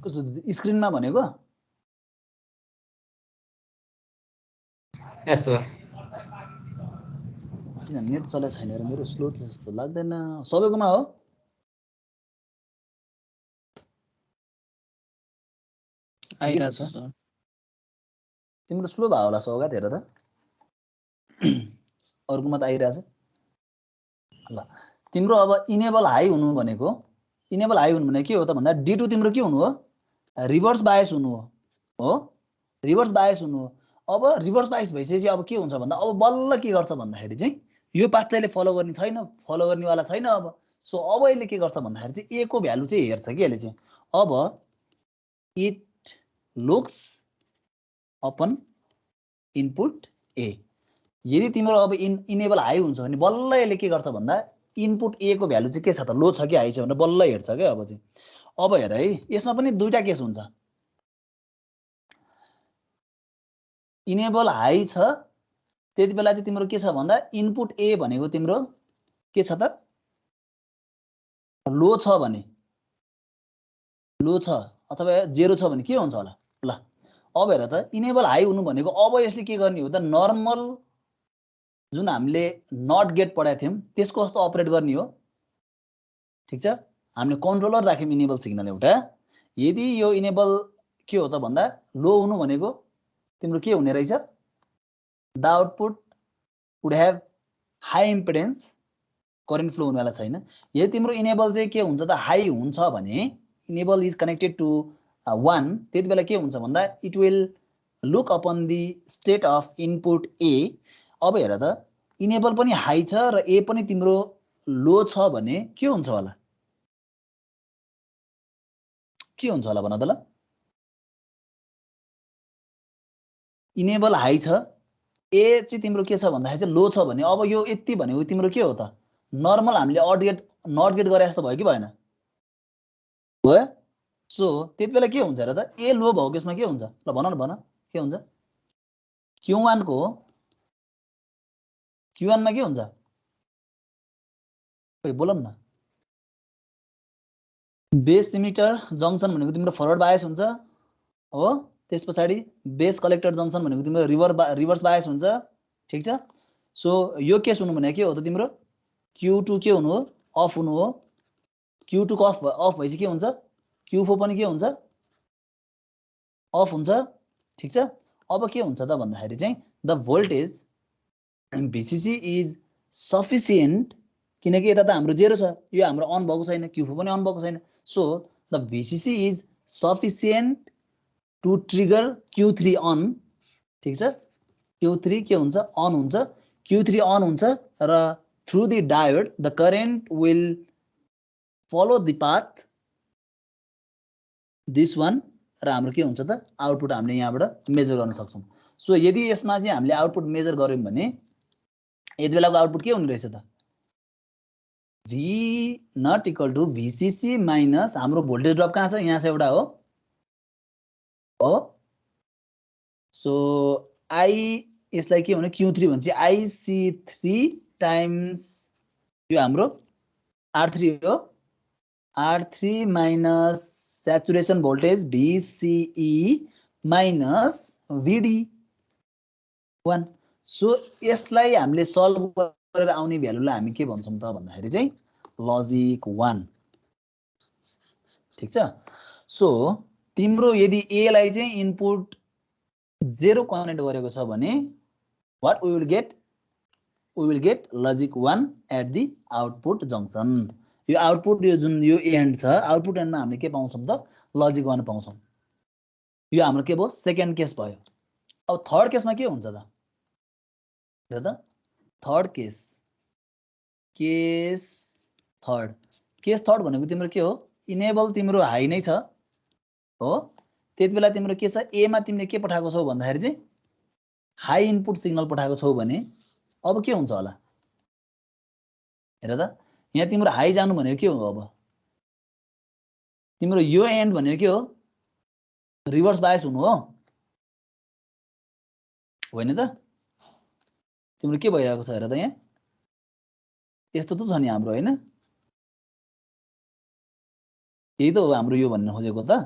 कस्तो स्क्रिनमा भनेको यस सर। किन नेट चलेको छैन र मेरो स्लो त जस्तो लाग्दैन सबैकोमा हो। आइरहेछ सर। तिम्रो स्लो भयो होला सौगात हेर त अरूकोमा त आइरहेछ। ल तिम्रो अब इनेबल हाई हुनु भनेको के हो त भन्दा D2 तिम्रो के हुनु हो रिभर्स बायस हुनु हो रिभर्स बायस हुनु हो। अब रिभर्स बायस भइसकेपछि अब के हुन्छ भन्दा अब बल्ल के गर्छ भन्दाखेरि चाहिँ यो पाथले फलो गर्ने छैन, फलो गर्नेवाला छैन। अब सो अब यसले के गर्छ भन्दाखेरि चाहिँ ए को भ्यालु चाहिँ हेर्छ कि यसले चाहिँ अब it looks upon input A. यदि तिम्रो अब इनेबल हाई हुन्छ भने बल्ल यसले के गर्छ भन्दा इनपुट ए को भ्यालु चाहिँ के छ त लो छ कि हाई छ भनेर बल्ल हेर्छ क्या। अब चाहिँ अब हेर है यसमा पनि दुईटा केस हुन्छ। इनेबल हाई छ त्यति बेला चाहिँ तिम्रो के छ भन्दा इनपुट ए भनेको तिम्रो के छ त लो छ भने लो छ अथवा 0 छ भने के हुन्छ होला। ल अब हेर त इनेबल हाई हुनु भनेको अब यसले के गर्ने हो त नर्मल जुन हामीले नट गेट पढाएको थियौँ त्यसको जस्तो अपरेट गर्ने हो। ठिक छ हामीले कन्ट्रोलर राख्यौं इनेबल सिग्नल एउटा यदि यो इनेबल के हो त भन्दा लो हुनु भनेको तिम्रो के हुने रहेछ the output would have high impedance current flow हुनेवाला छैन यदि तिम्रो इनेबल चाहिँ के हुन्छ त हाई हुन्छ भने इनेबल इज कनेक्टेड टु 1 त्यति बेला के हुन्छ भन्दा it will look upon the state of input A अब हेर त इनेबल पनि हाई छ र ए पनि तिम्रो लो छ भने के हुन्छ होला भन त ल इनेबल हाई छ ए चाहिँ तिम्रो के छ भन्दाखेरि चाहिँ लो छ भने अब यो यति भनेको तिम्रो के हो त नर्मल हामीले नट गेट गरे जस्तो भयो कि भएन भयो सो त्यति बेला के हुन्छ र त ए लो भएको केसमा के हुन्छ ल भन न के हुन्छ Q1 को Q1 मा के हुन्छ बोलौँ न बेस इमिटर जंक्सन भनेको तिम्रो फरवर्ड बायस हुन्छ हो त्यस पछाडी बेस कलेक्टर जंक्सन भनेको तिम्रो रिभर्स बायस हुन्छ ठीक छ सो यो केस हुनु भने के हो त तिम्रो Q2 के हुनु हो अफ हुनु हो Q2 को अफ भएपछि के हुन्छ Q4 पनि के हुन्छ अफ हुन्छ ठीक छ अब के हुन्छ त भन्दाखेरि चाहिँ the voltage VCC is sufficient किनकि यता त हाम्रो जेरो छ यो हाम्रो अन भएको छैन Q4 पनि अन भएको छैन so the VCC is sufficient to trigger Q3 on ठीक छ Q3 के हुन्छ अन हुन्छ Q3 अन हुन्छ र through the diode the current will follow the path this one र हाम्रो के हुन्छ त आउटपुट हामीले यहाँबाट मेजर गर्न सक्छौं सो यदि यसमा चाहिँ हामीले आउटपुट मेजर गर्यौं भने यति बेलाको आउटपुट के हुने रहेछ त V not equal to VCC minus हाम्रो भोल्टेज ड्रप कहाँ छ यहाँ छ एउटा हो सो I यसलाई के भने Q3 भन्छ IC3 टाइम्स यो हाम्रो R3 हो R3 minus saturation voltage VCE minus VD1 so यसलाई हामीले सल्भ गरेर आउने भ्यालुलाई हामी के भन्छौं त भन्दाखेरि चाहिँ लजिक 1 ठीक छ सो तिम्रो यदि ए लाई चाहिँ इनपुट 0 कनेक्ट गरेको छ भने what we will get logic 1 at the output junction यो आउटपुट यो जुन यो एन्ड छ आउटपुट एन्डमा हामीले के पाउँछौं त लजिक 1 पाउँछौं यो हाम्रो के भयो सेकेन्ड केस भयो अब थर्ड केसमा के हुन्छ त हेर त थर्ड केस थर्ड भनेको तिम्रो के हो इनेबल तिम्रो हाई नै छ हो त्यति बेला तिम्रो के छ ए मा तिमीले के पठाएको छौ भन्दाखेरि चाहिँ हाई इनपुट सिग्नल पठाएको छौ भने अब के हुन्छ होला हेर त यहाँ तिम्रो हाई जानु भनेको के हो अब तिम्रो यो एन्ड भनेको के हो रिभर्स बायस हुनु हो होइन त तिम्रो के भइरहेको छ हेर त यहाँ यस्तो त छ नि हाम्रो हैन यही त हो हाम्रो यो भन्न खोजेको त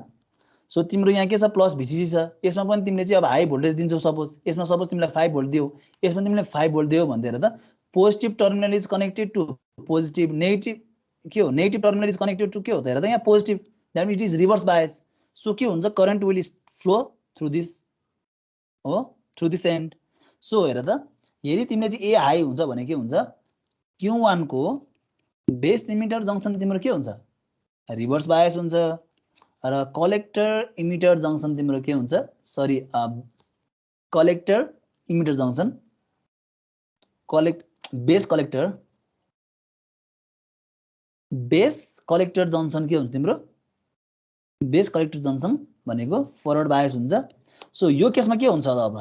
सो तिम्रो यहाँ के छ प्लस VCC छ यसमा पनि तिमीले चाहिँ अब हाई भोल्टेज दिन्छौ सपोज यसमा सपोज तिमीलाई 5 भोल्ट दियौ यसमा तिमीले 5 भोल्ट दियौ भन्दै हेर त positive terminal is connected to positive negative के हो negative terminal is connected to के हो त हेर त यहाँ positive that means it is reverse bias so के हुन्छ current will flow through this हो थ्रु दिस एन्ड सो हेर त यदि तिमीले चाहिँ ए हाई हुन्छ भने के हुन्छ Q1 को बेस इमिटर जंक्सन तिम्रो के हुन्छ रिभर्स बायस हुन्छ र कलेक्टर इमिटर जंक्सन तिम्रो के हुन्छ sorry collector emitter junction base collector junction के हुन्छ तिम्रो बेस कलेक्टर जंक्सन भनेको फरवर्ड बायस हुन्छ सो यो केसमा के हुन्छ त अब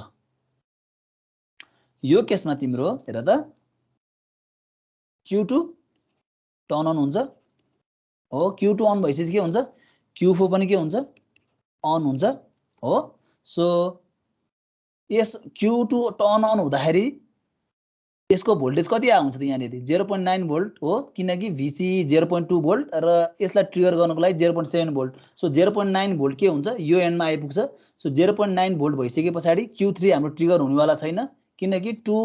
यो केसमा तिम्रो हेर त Q2 टर्न अन हुन्छ हो Q2 अन भइसक्यो के हुन्छ Q4 पनि के हुन्छ अन हुन्छ हो so yes Q2 turn on हुँदाखेरि यसको भोल्टेज कति आउँछ त यहाँ यदि 0.9 भोल्ट हो किनकि VC 0.2 भोल्ट र यसलाई ट्रिगर गर्नको लागि 0.7 भोल्ट सो 0.9 भोल्ट के हुन्छ यो एन्डमा आइपुग्छ सो 0.9 भोल्ट भइसकेपछि Q3 हाम्रो ट्रिगर हुनेवाला छैन किनकि to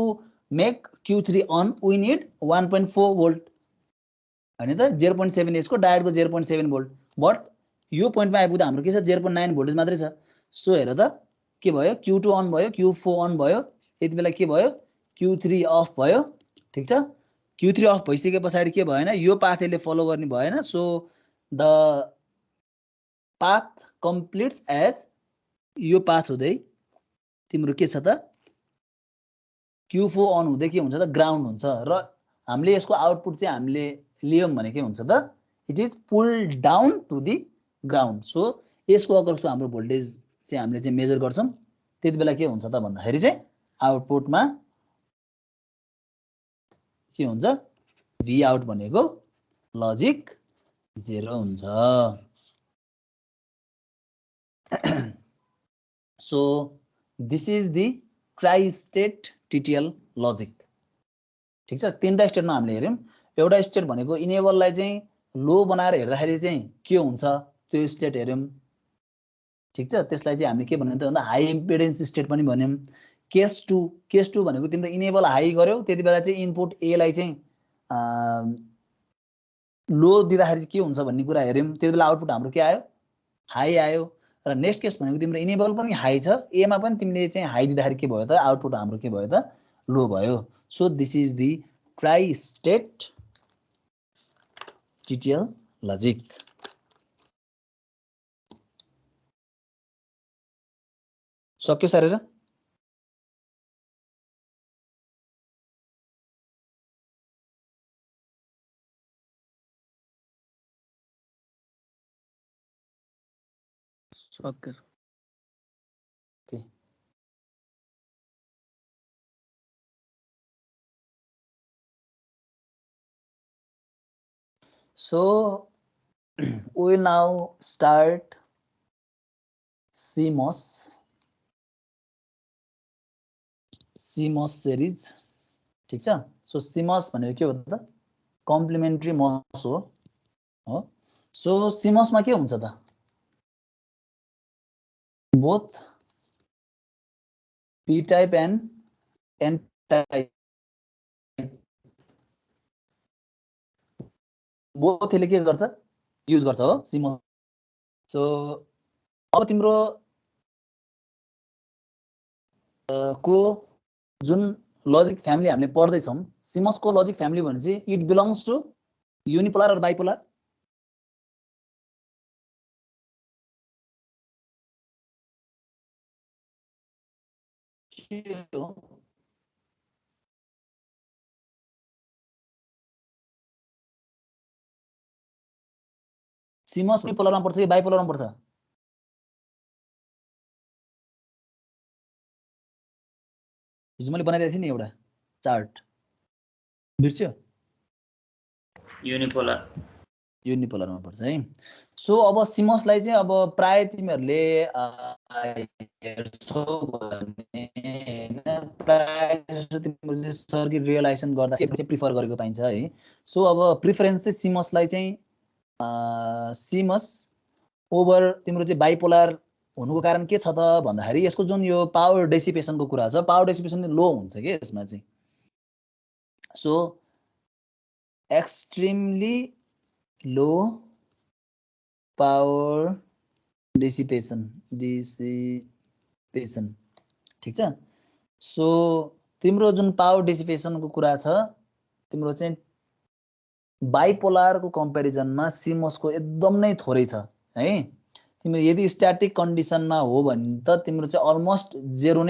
make Q3 on we need 1.4 volt हैन त 0.7 यसको डायोडको 0.7 भोल्ट बट यो पोइन्टमा आइपुग्दा हाम्रो के छ 0.9 भोल्टेज मात्रै छ सो हेर त के भयो Q2 अन भयो Q4 अन भयो यति बेला के भयो Q3 अफ भयो ठीक छ Q3 अफ भइसके पछाडी के भएन यो पाथ यसले फलो गर्ने भएन so the path completes as यो पाथ हुँदै तिम्रो के छ त Q4 अन हुँदै के हुन्छ त ग्राउन्ड हुन्छ र हामीले यसको आउटपुट चाहिँ हामीले लियौं भने के हुन्छ त it is pull down to the ground so यसको अकर्सको हाम्रो भोल्टेज चाहिँ हामीले चाहिँ मेजर गर्छौं त्यति बेला के हुन्छ त भन्दाखेरि चाहिँ आउटपुटमा के हुन्छ V आउट भनेको लजिक 0 हुन्छ so this is the tri state TTL logic ठीक छ तीनटा स्टेटमा हामीले हेर्यौं एउटा स्टेट भनेको इनेबललाई चाहिँ लो बनाएर हेर्दाखेरि चाहिँ के हुन्छ त्यो स्टेट हेर्यौं ठीक छ त्यसलाई चाहिँ हामीले के भन्यौं त भन्दा हाई इम्पिडेन्स स्टेट पनि भन्यौं केस 2 भनेको तिम्रो इनेबल हाई गर्यो त्यति बेला चाहिँ इनपुट A लाई चाहिँ लो दिँदाखेरि के हुन्छ भन्ने कुरा हेर्यौं त्यति बेला आउटपुट हाम्रो के आयो हाई आयो र नेक्स्ट केस भनेको तिम्रो इनेबल पनि हाई छ A मा पनि तिमीले चाहिँ हाई दिँदाखेरि के भयो त आउटपुट हाम्रो के भयो त लो भयो so this is the tri state TTL logic सक्यो सरेर सक्यो Okay. So we will now start CMOS series ठीक छ सो CMOS भनेको के हो त कम्प्लिमेन्ट्री MOS हो सो CMOS मा के हुन्छ त both P type and N type both ले के गर्छ युज गर्छ हो CMOS सो अब तिम्रो को जुन लजिक फ्यामिली हामीले पढ्दै छौं CMOS को लजिक फ्यामिली भनेपछि it belongs to unipolar or bipolar CMOS युनिपोलरमा पर्छ कि बाइपोलरमा पर्छ हिजो मैले बनाइदिएको थिएँ नि एउटा चार्ट बिर्स्यो युनिपोलरमा पर्छ है सो अब CMOS लाई चाहिँ अब प्राय तिमीहरुले हेर्छौ भने हैन प्राय जस्तो तिम्रो चाहिँ सर्किट रियलाइजेसन गर्दा चाहिँ प्रिफर गरेको पाइन्छ है सो अब प्रिफरेन्स चाहिँ CMOS लाई चाहिँ CMOS ओभर तिम्रो चाहिँ बाइपोलर हुनुको कारण के छ त भन्दाखेरि यसको जुन यो पावर डेसिपेसनको कुरा छ पावर डेसिपेसन लो हुन्छ के यसमा चाहिँ so extremely low power dissipation ठीक छ सो तिम्रो जुन पावर डिसिपेसनको कुरा छ तिम्रो चाहिँ बाइपोलरको कम्पेरिजनमा CMOS को एकदम नै थोरै छ है तिम्रो यदि स्ट्याटिक कन्डिसनमा हो भने त तिम्रो चाहिँ अलमोस्ट जेरो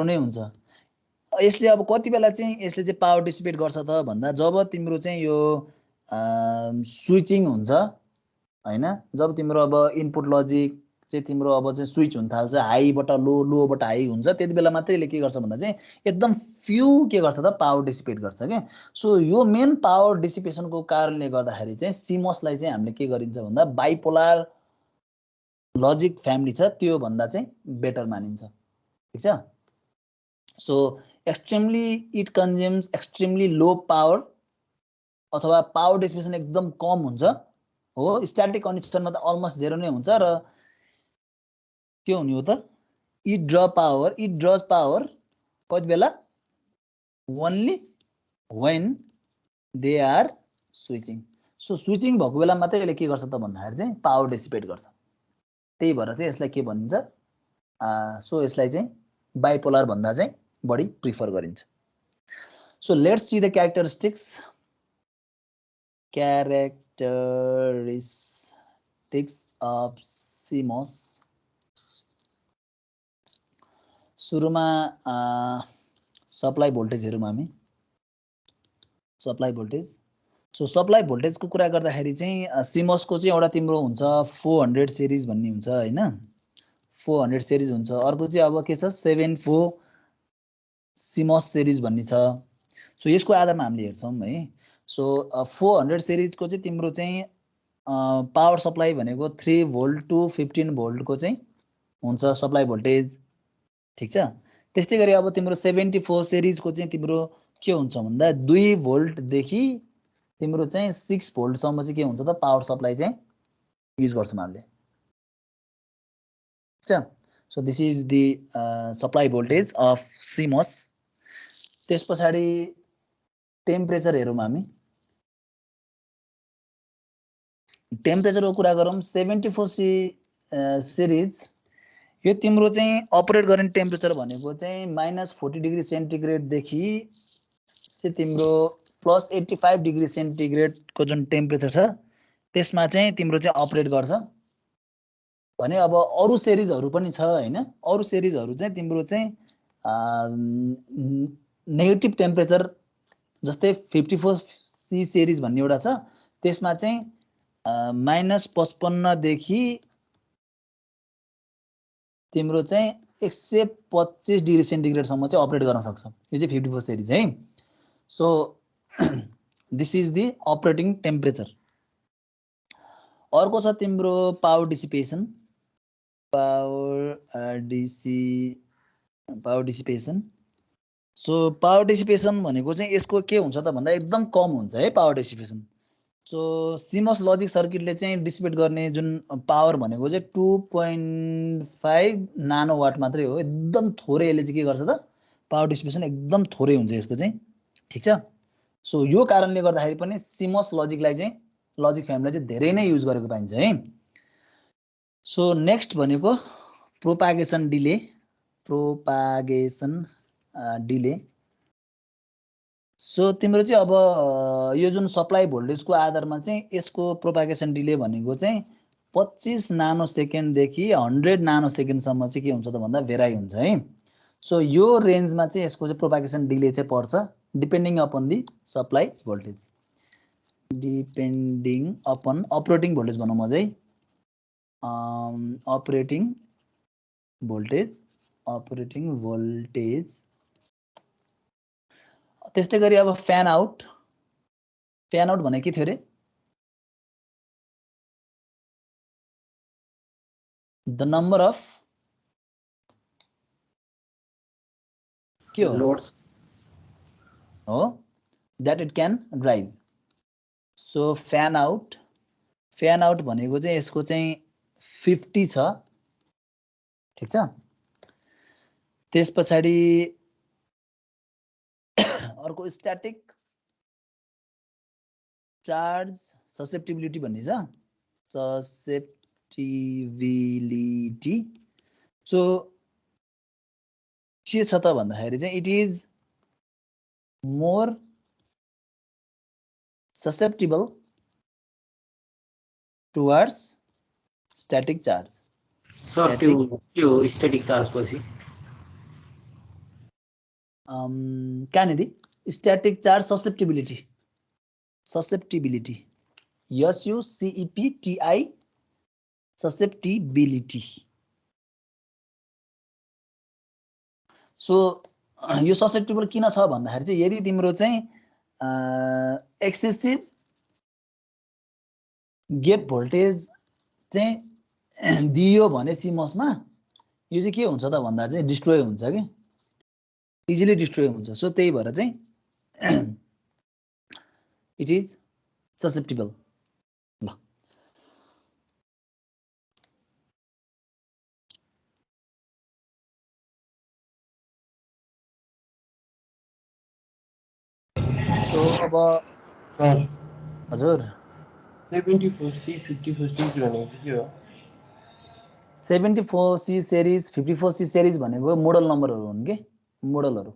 नै हुन्छ यसले अब कति बेला चाहिँ यसले चाहिँ पावर डिसिपेट गर्छ त भन्दा जब तिम्रो चाहिँ यो स्विचिङ हुन्छ हैन जब तिम्रो अब इनपुट लजिक चाहिँ तिम्रो अब चाहिँ स्विच हुन थाल्छ हाई बाट लो बाट हाई हुन्छ त्यति बेला मात्रै यसले के गर्छ भन्दा चाहिँ एकदम फ्यू के गर्छ त पावर डिसिपेट गर्छ के सो यो मेन पावर डिसिपेसनको कारणले गर्दाखेरि चाहिँ CMOS लाई चाहिँ हामीले के गरिन्छ भन्दा बाइपोलर लजिक फ्यामिली छ त्यो भन्दा चाहिँ बेटर मानिन्छ ठीक छ so extremely it consumes extremely low power अथवा पावर डिसिपेसन एकदम कम हुन्छ हो स्ट्याटिक कन्डिसनमा त अलमोस्ट जेरो नै हुन्छ र के हुने हो त इट ड्रज पावर कति बेला only when they are switching. So switching भएको बेला मात्रै यसले के गर्छ त भन्दाखेरि चाहिँ पावर डिसिपेट गर्छ। त्यही भएर चाहिँ यसलाई के भनिन्छ, सो यसलाई चाहिँ बाइपोलर भन्दा चाहिँ बढी प्रिफर गरिन्छ। So let's see the characteristics of CMOS। सुरुमा सप्लाई भोल्टेज हेरौँ हामी। सप्लाई भोल्टेज, सो सप्लाई भोल्टेजको कुरा गर्दाखेरि चाहिँ CMOS को चाहिँ एउटा तिम्रो हुन्छ 400 सिरिज भन्ने हुन्छ हैन, 400 सिरिज हुन्छ। अर्को चाहिँ अब के छ 74 CMOS सिरिज भन्ने छ। सो यसको आधारमा हामीले हेर्छौँ है। सो 400 सिरिजको चाहिँ तिम्रो चाहिँ पावर सप्लाई भनेको 3 भोल्ट टु 15 भोल्टको चाहिँ हुन्छ सप्लाई भोल्टेज, ठीक छ। त्यस्तै गरी अब तिम्रो 74 सिरिजको चाहिँ तिम्रो के हुन्छ भन्दा 2 भोल्टदेखि तिम्रो चाहिँ 6 भोल्टसम्म चाहिँ के हुन्छ त पावर सप्लाई चाहिँ युज गर्छौँ हामीले, ठीक छ। So this is the supply voltage of CMOS। त्यस पछाडि टेम्परेचर हेरौँ हामी। टेम्परेचरको कुरा गरौँ 74 सिरिज यो तिम्रो चाहिँ अपरेट गर्ने टेम्परेचर भनेको चाहिँ -40 डिग्री सेन्टिग्रेडदेखि चाहिँ तिम्रो +85 डिग्री सेन्टिग्रेडको जुन टेम्परेचर छ त्यसमा चाहिँ तिम्रो चाहिँ अपरेट गर्छ भने। अब अरू सिरिजहरू पनि छ हैन, अरू सिरिजहरू चाहिँ तिम्रो चाहिँ नेगेटिभ टेम्परेचर जस्तै 54C सिरिज भन्ने एउटा छ, त्यसमा चाहिँ -55 देखि तिम्रो चाहिँ 125 डिग्री सेन्टिग्रेडसम्म चाहिँ अपरेट गर्न सक्छ। यो चाहिँ 54 सिरिज है। So this is the operating temperature. अर्को छ तिम्रो power dissipation. So power dissipation भनेको चाहिँ यसको के हुन्छ त भन्दा एकदम कम हुन्छ है power dissipation. So CMOS logic सर्किटले चाहिँ डिसिपेट गर्ने जुन पावर भनेको चाहिँ 2.5 नानो वाट मात्रै हो, एकदम थोरै। यसले चाहिँ के गर्छ त पावर डिसिपेसन एकदम थोरै हुन्छ यसको चाहिँ, ठीक छ। सो यो कारणले गर्दाखेरि पनि CMOS लजिकलाई चाहिँ लजिक फ्यामिलीलाई चाहिँ धेरै नै युज गरेको पाइन्छ है। सो नेक्स्ट भनेको प्रोपागेसन डिले। सो तिम्रो चाहिँ अब यो जुन सप्लाई भोल्टेजको आधारमा चाहिँ यसको प्रोपागेसन डिले भनेको चाहिँ 25 नानो सेकेन्डदेखि 100 नानो सेकेन्डसम्म चाहिँ के हुन्छ त भन्दा भेराइ हुन्छ है। सो यो रेन्जमा चाहिँ यसको चाहिँ प्रोपागेसन डिले चाहिँ पर्छ depending upon the supply voltage, depending upon operating voltage भनौँ म चाहिँ अपरेटिङ भोल्टेज। त्यस्तै गरी अब फ्यान आउट भने के थियो रे? द नम्बर अफ के हो लोड्स हो that it can drive. So fan out भनेको चाहिँ यसको चाहिँ 50 छ, ठीक छ। त्यस पछाडि अर्को स्ट्याटिक चार्ज ससेप्टिबिलिटी भन्ने छ, ससेप्टिबिलिटी। सो के छ त भन्दाखेरि चाहिँ it is more susceptible towards static charge. Sir त्यो स्ट्याटिक चार्ज पछि कहाँनिर static charge susceptibility SUCEPTI susceptibility. So यो ससेप्टिबल किन छ भन्दाखेरि चाहिँ यदि तिम्रो चाहिँ एक्सेसिभ गेट भोल्टेज चाहिँ दियो भने CMOS-मा यो चाहिँ के हुन्छ त भन्दा चाहिँ डिस्ट्रोय हुन्छ कि इजिली डिस्ट्रोय हुन्छ। सो त्यही भएर चाहिँ इट इज ससेप्टिबल। ल सो अब सर हजुर 74C 54C भनेको चाहिँ के हो 74C series 54C series भनेको मोडल नम्बरहरू हुन् के मोडलहरू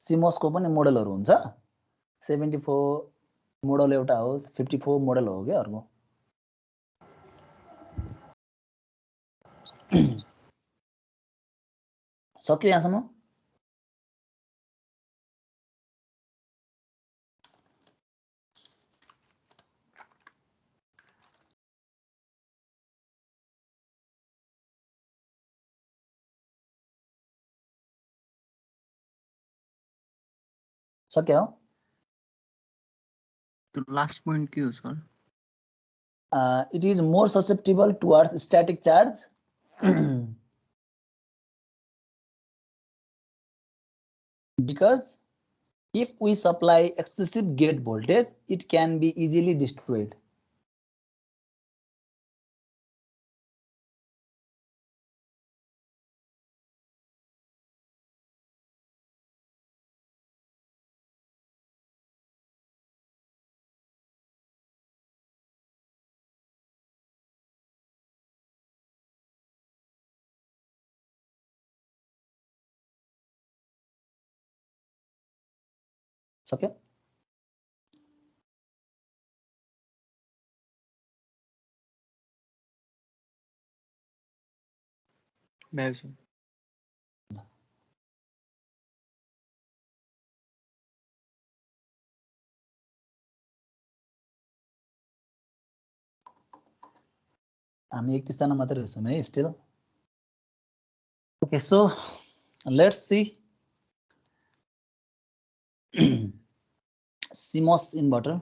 सिमोसको पनि मोडलहरू हुन्छ 74 मोडल एउटा हो 54 मोडल हो के अर्को सक्यो यहाँसम्म सक्यो त्यो लास्ट पोइन्ट के हो sir it is more susceptible towards static charge because if we supply excessive gate voltage it can be easily destroyed सक्यो ब्याग छ हामी 31 जना मात्र रहेछौँ है still okay so let's see CMOS inverter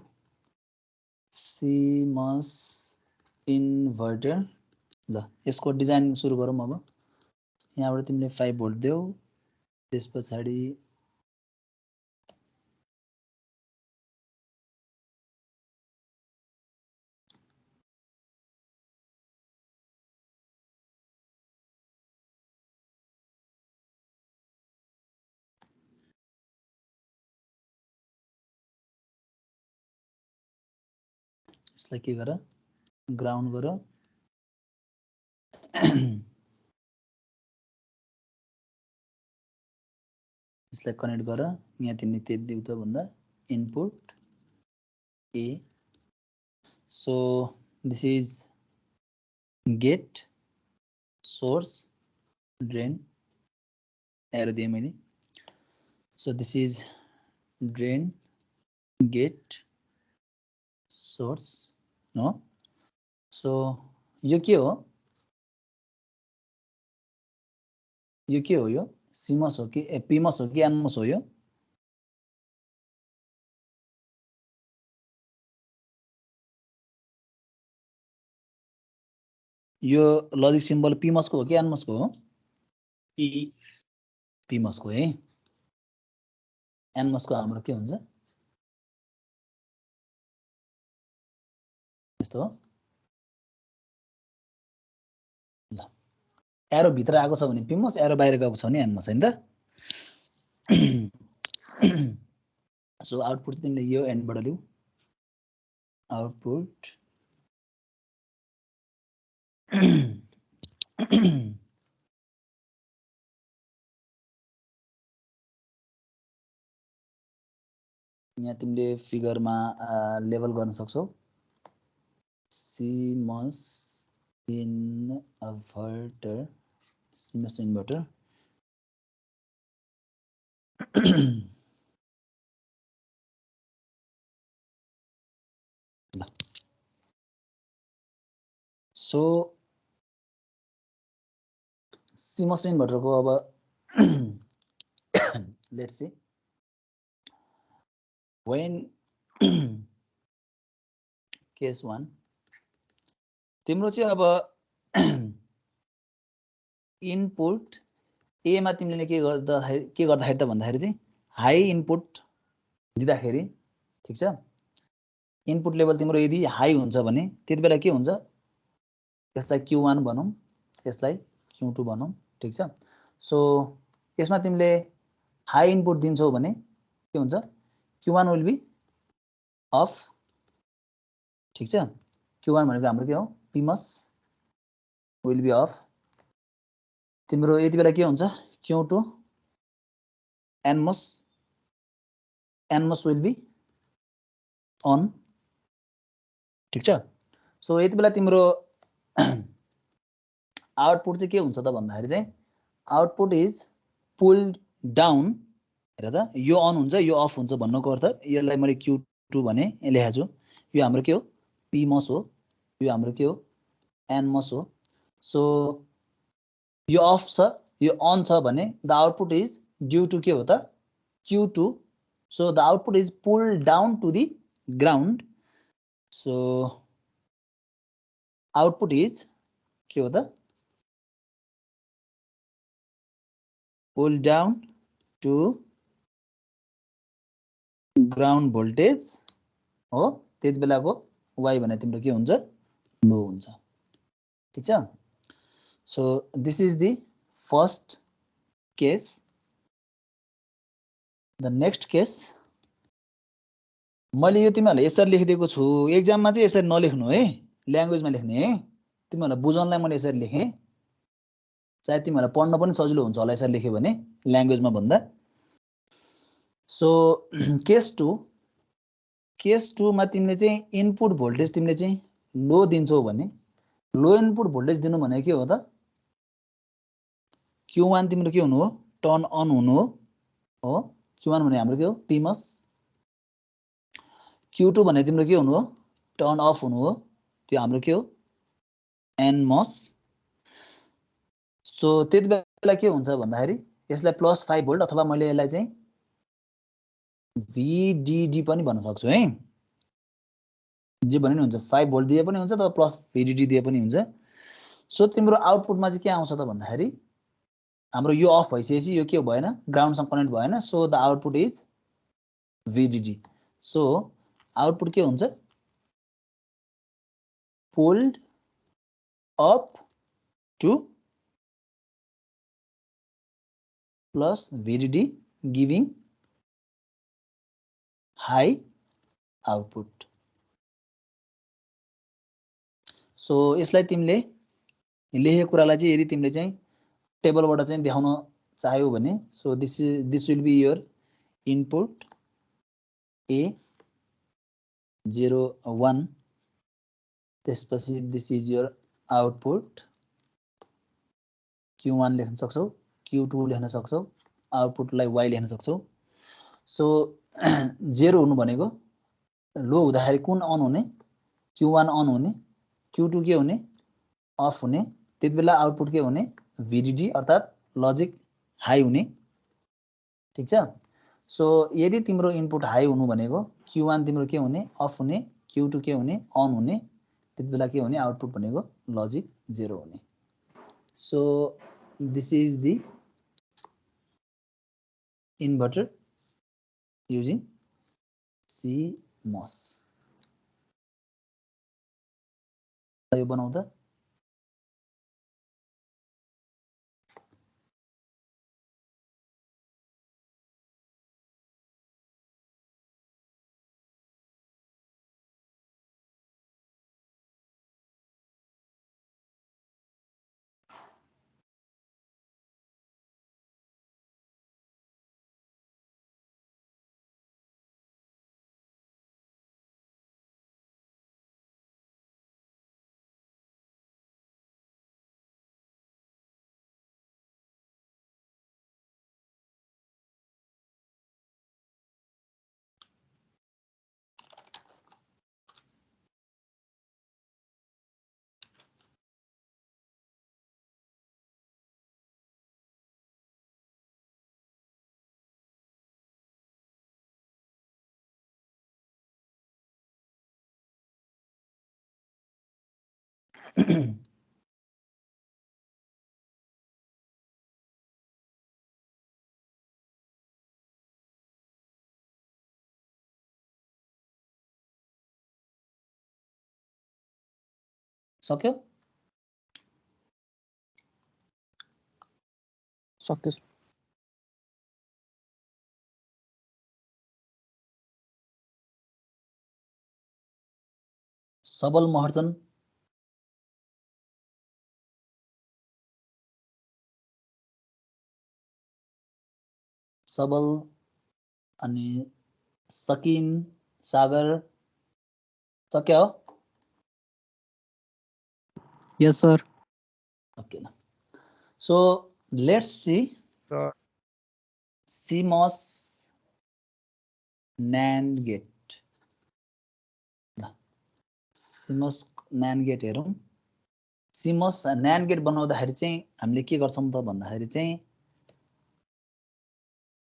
ल यसको डिजाइन सुरु गरौँ अब यहाँबाट तिमीले 5 भोल्ट देऊ त्यसपछि यसलाई के गर ग्राउन्ड गर यसलाई कनेक्ट गर यहाँ तिमीले त्यति देऊ त भन्दा input A so this is gate source drain arrow दिए मैले so this is drain gate source no so यो के हो यो CMOS हो कि PMOS हो कि NMOS हो यो लजिक सिम्बल PMOS को हो कि NMOS को हो PMOS को है NMOS को हाम्रो के हुन्छ यस्तो हो ल एरो भित्र आएको छ भने PMOS एरो बाहिर गएको छ भने NMOS हैन त सो आउटपुट चाहिँ तिमीले यो एन्डबाट लिऊ आउटपुट यहाँ तिमीले फिगरमा लेभल गर्न सक्छौ CMOS inverter CMOS inverter so CMOS inverter को अब लेट्स सी when case 1 तिम्रो चाहिँ अब इनपुट ए मा तिमीले के गर्दाखेरि त भन्दाखेरि चाहिँ हाई इनपुट दिँदाखेरि ठीक छ इनपुट लेभल तिम्रो यदि हाई हुन्छ भने त्यतिबेला के हुन्छ यसलाई Q1 भनौं यसलाई Q2 भनौं ठीक छ सो यसमा तिमीले हाई इनपुट दिन्छौ भने के हुन्छ Q1 will be अफ ठिक छ Q1 भनेको हाम्रो के हो Pmos will be off तिम्रो यति बेला के हुन्छ Q2 Nmos will be on ठिक छ सो यति बेला तिम्रो आउटपुट चाहिँ के हुन्छ त भन्दाखेरि चाहिँ आउटपुट इज पुल्ड डाउन हेर त यो अन हुन्छ यो अफ हुन्छ भन्नुको अर्थ यसलाई मैले Q2 भने लेखेको छु यो हाम्रो के हो Pmos हो यो हाम्रो के हो Nmos हो सो यो अफ छ यो अन छ भने the output is due to के हो त Q2 so the output is pulled down to the ground so output is के हो त pulled down to ground voltage हो त्यति बेलाको y भने तिम्रो के हुन्छ लो हुन्छ ठीक छ so this is the first case the next case मैले यो तिमीहरुलाई यसरी लेखिदिएको छु एक्जाममा चाहिँ यसरी नलेख्नु है ल्याङ्ग्वेजमा लेख्ने है तिमीहरुलाई बुझाउनलाई मैले यसरी लेखे सायद तिमीहरुलाई पढ्न पनि सजिलो हुन्छ होला यसरी लेख्यो भने ल्याङ्ग्वेजमा भन्दा सो केस 2 मा तिमीले चाहिँ इनपुट भोल्टेज तिमीले चाहिँ लो दिन्छौ भने लो इनपुट भोल्टेज दिनु भने के हो त Q1 तिम्रो के हुनु हो टर्न अन हुनु हो Q1 भने हाम्रो के हो Pmos Q2 भने तिम्रो के हुनु हो टर्न अफ हुनु हो त्यो हाम्रो के हो Nmos सो त्यति बेला के हुन्छ भन्दाखेरि यसलाई +5 भोल्ट अथवा मैले यसलाई चाहिँ VDD पनि भन्न सक्छु है जे भने नि हुन्छ 5 भोल्ट दिए पनि हुन्छ अथवा प्लस VDD दिए पनि हुन्छ सो तिम्रो आउटपुटमा चाहिँ के आउँछ त भन्दाखेरि हाम्रो यो अफ भइसकेपछि यो के भएन ग्राउन्डसँग कनेक्ट भएन so the output is VDD so output के हुन्छ pulled up to plus VDD giving high output so यसलाई तिमीले लेखेको कुरालाई चाहिँ यदि तिमीले चाहिँ टेबलबाट चाहिँ देखाउन चाह्यौ भने so this will be your input A 0 1 त्यसपछि this is your output Q1 लेख्न सक्छौ Q2 लेख्न सक्छौ आउटपुटलाई Y लेख्न सक्छौ सो 0 हुनु भनेको लो हुँदाखेरि कुन अन हुने Q1 अन हुने Q2 के हुने अफ हुने त्यति बेला आउटपुट के हुने VDD अर्थात लजिक हाई हुने ठीक छ सो यदि तिम्रो इनपुट हाई हुनु भनेको Q1 तिम्रो के हुने अफ हुने Q2 के हुने अन हुने त्यति बेला के हुने आउटपुट भनेको लजिक 0 हुने so this is the inverter using CMOS यो बनाउँदा सक्यो सक्यो सबल महर्जन सबल अनि सकिन सागर सक्यो Yes, sir. ओके ल so let's see Sir. CMOS NAND gate ल CMOS NAND गेट हेरौँ CMOS NAND गेट बनाउँदाखेरि चाहिँ हामीले के गर्छौं त भन्दाखेरि चाहिँ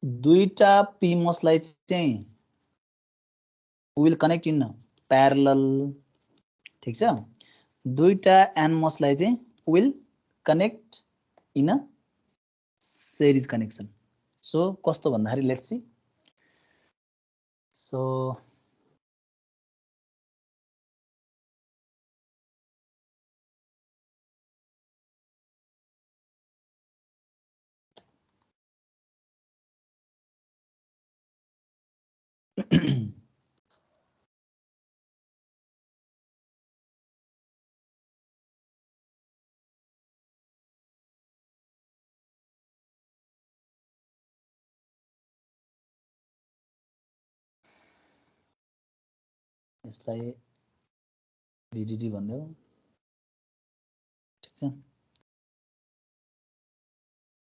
दुईटा PMOS लाई चाहिँ will connect in parallel ठीक छ दुईटा NMOS लाई चाहिँ will connect in a series connection so कस्तो भन्दाखेरि लेट्स सी so यसलाई VDD भन्दै हो ठीक छ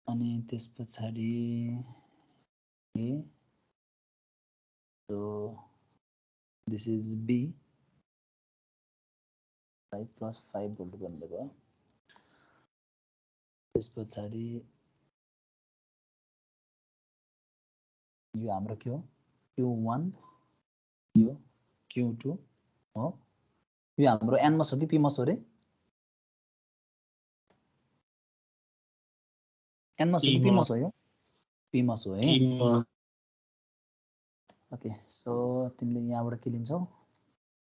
अनि त्यसपछि A so this is B 5 plus 5 volt भन्दै भयो त्यसपछि यो हाम्रो के हो Q1 यो Q2 हो यो हाम्रो NMOS हो कि PMOS हो रे NMOS हो कि PMOS हो यो PMOS हो है ओके सो तिमीले यहाँबाट के लिन्छौ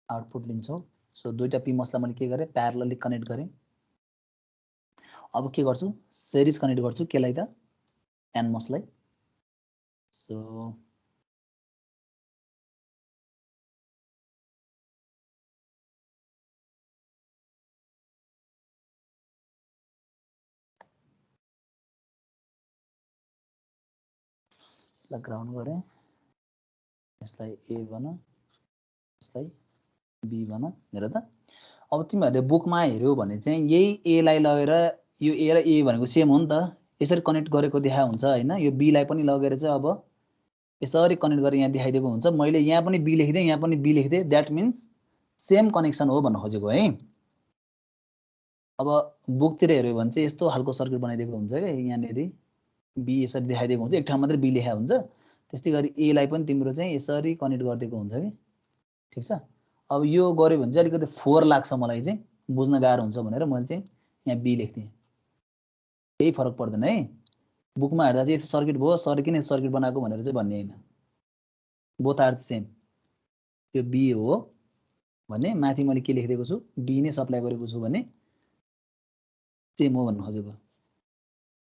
आउटपुट लिन्छौ सो दुईटा PMOS लाई मैले के गरे प्यारलली कनेक्ट गरे अब के गर्छु सिरिज कनेक्ट गर्छु केलाई त NMOS लाई सो ल ग्राउन्ड गरे यसलाई A भन यसलाई B भन हेर त अब तिमीहरुले बुकमा हेर्यौ भने चाहिँ यही A लाई लगेर यो A र A भनेको सेम हो नि त यसरी कनेक्ट गरेको देखा हुन्छ हैन यो B लाई पनि लगेर चाहिँ अब यसरी कनेक्ट गरेर यहाँ देखाइदिएको हुन्छ मैले यहाँ पनि B लेखिदिए यहाँ पनि B लेखिदिए दैट मीन्स सेम कनेक्सन हो भन्न खोजेको है अब बुकतिर हेर्यो भने चाहिँ यस्तो खालको सर्किट बनाइदिएको हुन्छ के यहाँनेरि B यसरी देखाइदिएको हुन्छ एक ठाउँ मात्र B लेखा हुन्छ त्यस्तै गरी A लाई पनि तिम्रो चाहिँ यसरी कनेक्ट गरिदिएको हुन्छ के ठीक छ अब यो गर्यो भने चाहिँ अलिकति फोर लाग्छ मलाई चाहिँ बुझ्न गाह्रो हुन्छ भनेर मैले चाहिँ यहाँ B लेख्दिए केही फरक पर्दैन है बुकमा हेर्दा चाहिँ सर्किट भयो सर किन सर्किट बनाएको भनेर चाहिँ भन्ने हैन बोथ आर सेम यो B हो भने माथि मैले के लेखिदिएको छु B नै सप्लाई गरेको छु भने सेम हो भन्न खोजेको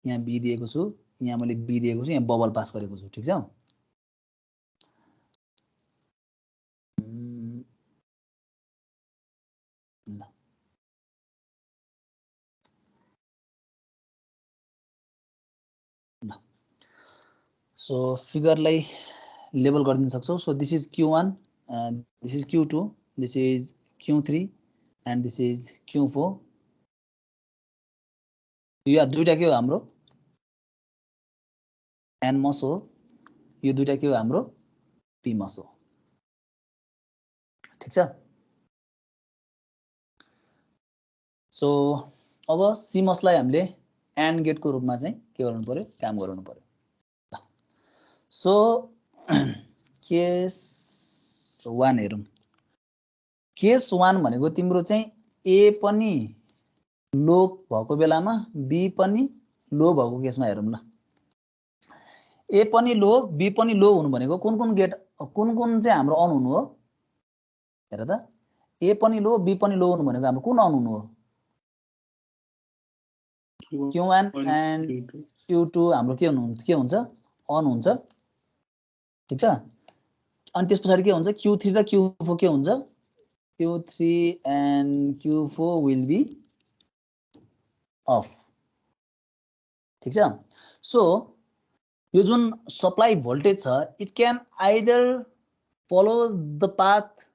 यहाँ B दिएको छु यहाँ मैले B दिएको छु यहाँ बबल पास गरेको छु ठीक छ ल ल सो फिगरलाई लेबल गरिदिन सक्छौ so this is Q1 this is Q2 this is Q3 and this is Q4 यो दुईटा के हो हाम्रो NMOS हो यो दुईटा के हो हाम्रो PMOS हो ठीक छ सो अब CMOS लाई हामीले AND गेट को रूपमा चाहिँ के गर्नु पर्यो काम गराउनु पर्यो सो केस 1 हेरौं केस 1 भनेको तिम्रो चाहिँ A पनि लो भएको बेलामा B पनि लो भएको केसमा हेरौं ल A पनि लो B पनि लो हुनु भनेको कुन गेट कुन चाहिँ हाम्रो अन हुनु हो हेर त A पनि लो B पनि लो हुनु भनेको हाम्रो कुन अन हुनु हो Q1 एन्ड Q2 हाम्रो के हुन्छ अन हुन्छ ठीक छ अनि त्यसपछि के हुन्छ Q3 र Q4 के हुन्छ Q3 and Q4 will be off. ठीक छ? So यो जुन सप्लाई भोल्टेज छ, it can either follow the path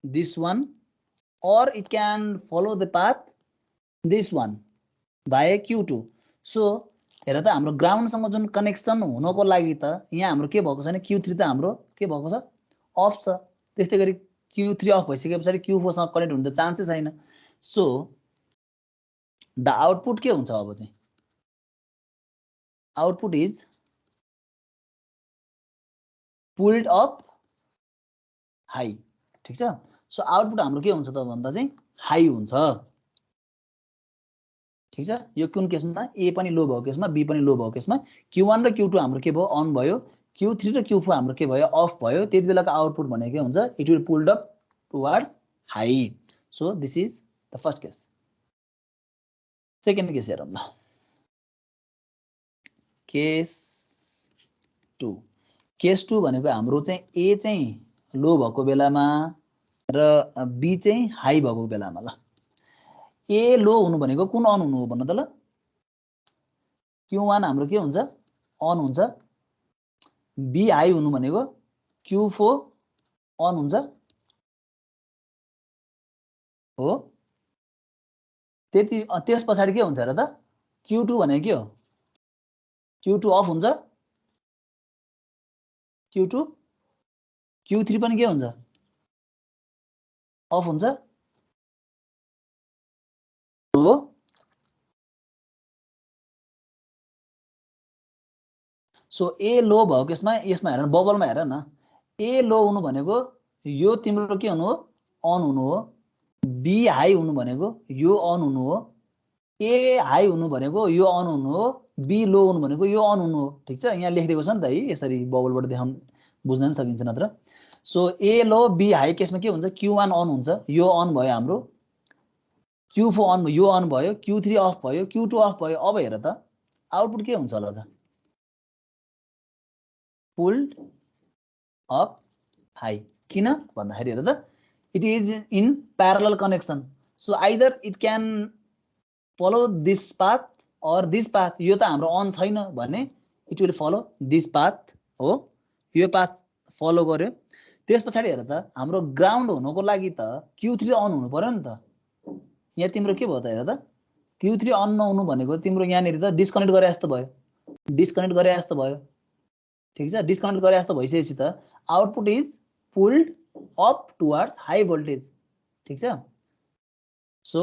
this one or it can follow the path this one via Q2. So हेर त हाम्रो ग्राउन्ड सँग जुन कनेक्सन हुनको लागि त यहाँ हाम्रो के भएको छैन, Q3 त हाम्रो के भएको छ, अफ छ। त्यस्तै गरी Q3 अफ भइसकेपछि Q4 सँग कनेक्ट हुन त चान्सै छैन। सो द आउटपुट के हुन्छ अब चाहिँ, output is pulled up high. ठीक छ? सो आउटपुट हाम्रो के हुन्छ त भन्दा चाहिँ हाई हुन्छ। ठीक छ? यो कुन केसमा, ए पनि लो भएको केसमा, बी पनि लो भएको केसमा Q1 र Q2 हाम्रो के भयो, अन भयो, Q3 र Q4 हाम्रो के भयो, अफ भयो। त्यति बेलाको आउटपुट भनेको के हुन्छ, it will pulled up towards high. So this is the first case. Second case हेरौँ ल, केस 2। केस 2 भनेको हाम्रो चाहिँ ए चाहिँ लो भएको बेलामा र बी चाहिँ हाई भएको बेलामा। ल ए लो हुनु भनेको कुन अन हुनु हो भन्नु त ल, Q1 हाम्रो के हुन्छ, अन हुन्छ। बी हाई हुनु भनेको Q4 अन हुन्छ हो। त्यति त्यस पछाडि के हुन्छ र त, Q2 भनेको के हो, Q2 अफ हुन्छ, Q2 Q3 पनि के हुन्छ, अफ हुन्छ हो। सो ए लो भएको केसमा यसमा हेर, बबलमा हेर न, ए लो हुनु भनेको यो तिम्रो के हुनु हो, अन हुनु हो। बी हाई हुनु भनेको यो अन हुनु हो। ए हाई हुनु भनेको यो अन हुनु हो, बी लो हुनु भनेको यो अन हुनु हो। ठीक छ? यहाँ लेखिदिएको छ नि त है, यसरी बबलबाट देखाउन बुझ्न सकिन्छ नत्र। So A low B high केसमा के हुन्छ, Q1 अन हुन्छ, यो अन भयो हाम्रो, Q4 अन भयो, यो अन भयो, Q3 अफ भयो, Q2 अफ भयो। अब हेर त आउटपुट के हुन्छ होला त, पुल्ड अप हाई। किन भन्दाखेरि हेर त, it is in parallel connection. So either it can follow this path or this path. यो त हाम्रो अन छैन भने it will follow this path हो, यो पाथ फलो गर्यो। त्यस पछाडि हेर त हाम्रो ग्राउन्ड हुनको लागि त Q3 अन हुनु पर्यो नि त। यहाँ तिम्रो के भयो त हेर त, Q3 अन नहुनु भनेको तिम्रो यहाँनिर त डिस्कनेक्ट गरे जस्तो भयो, डिस्कनेक्ट गरे जस्तो भयो। ठीक छ? डिस्कनेक्ट गरे जस्तो भइसकेपछि त output is pulled up towards high voltage. ठीक छ? सो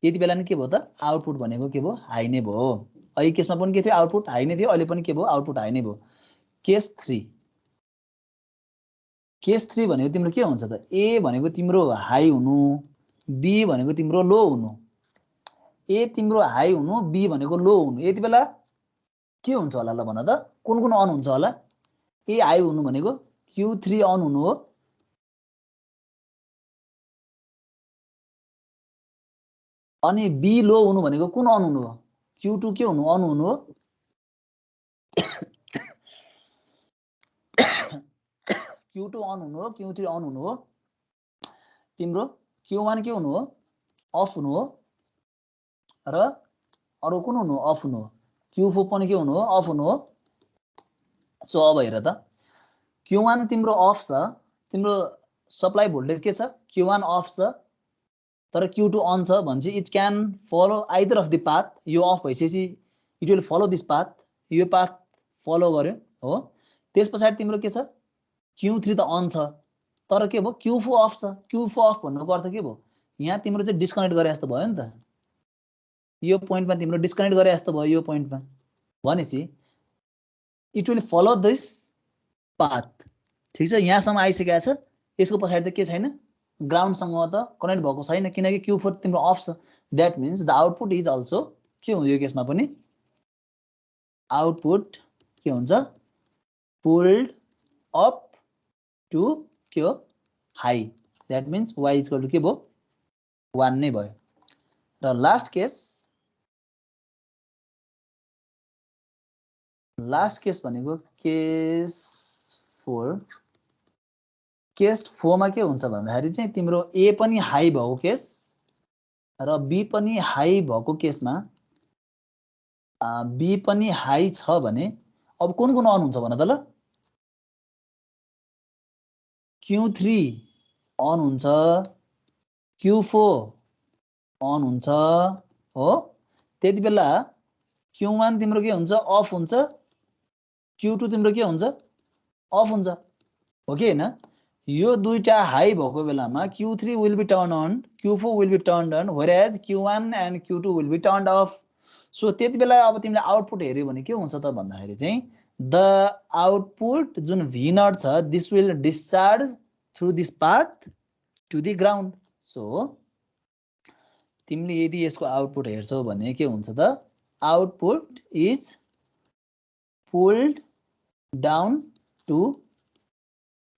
यति बेला नि के भयो त, आउटपुट भनेको के भयो, हाई नै भयो। अहिले केसमा पनि के थियो, आउटपुट हाई नै थियो, अहिले पनि के भयो, आउटपुट हाई नै भयो। केस 3, केस 3 भनेको तिम्रो के हुन्छ त, ए भनेको तिम्रो हाई हुनु, बी भनेको तिम्रो लो हुनु। ए तिम्रो हाई हुनु, बी भनेको लो हुनु। यति बेला के हुन्छ होला ल भन त, कुन कुन अन हुन्छ होला। ए हाई हुनु भनेको Q3 अन हुनु हो, अनि बी लो हुनु भनेको कुन अन हुनु हो, Q2 के हुनु, अन हुनु हो। Q2 अन हुनु हो, Q3 अन हुनु हो। तिम्रो Q1 के हुनु हो, अफ हुनु हो, र अरु कुन हुनु, अफ हुनु हो। Q4 पनि के हुनु हो, अफ हुनु हो। सो अब हेर त, Q1 तिम्रो अफ छ, तिम्रो सप्लाई भोल्टेज के छ, Q1 अफ छ, तर Q2 अन छ भने it can follow either of the path. यो अफ भइसकेपछि it will follow this path, यो पाथ फलो गर्यो हो। त्यस पछाडि तिम्रो के छ, Q3 त अन छ, तर के भयो, Q4 अफ छ। Q4 अफ भन्नुको अर्थ के भयो, यहाँ तिम्रो चाहिँ डिस्कनेक्ट गरे जस्तो भयो नि त। यो पोइन्टमा तिम्रो डिस्कनेक्ट गरे जस्तो भयो, यो पोइन्टमा भनेपछि it will follow this path. ठीक छ? यहाँसम्म आइसकेको छ। यसको पछाडि त के छैन, ग्राउन्डसँग त कनेक्ट भएको छैन, किनकि Q4 तिम्रो अफ छ। That means the output is also के हुन्छ, यो केसमा पनि आउटपुट के हुन्छ, पुल्ड अप टु के हो, high. That means y equal to के भयो, 1 नै भयो। र लास्ट केस भनेको केस 4। केस 4 मा के हुन्छ भन्दाखेरि चाहिँ तिम्रो ए पनि हाई भएको केस र बी पनि हाई भएको केसमा बी पनि हाई छ भने अब कुन कुन अन हुन्छ भन त ल Q3 अन हुन्छ Q4 अन हुन्छ हो त्यति बेला Q1 तिम्रो के हुन्छ अफ हुन्छ Q2 तिम्रो के हुन्छ अफ हुन्छ हो कि हैन यो दुईटा हाई भएको बेलामा Q3 will be turned on Q4 will be turned on whereas Q1 and Q2 will be turned off so त्यति बेला अब तिमीले आउटपुट हेर्यो भने के हुन्छ त भन्दाखेरि चाहिँ द आउटपुट जुन V नट छ this will discharge through this path to the ground so तिमीले यदि यसको आउटपुट हेर्छौ भने के हुन्छ त output is pulled down to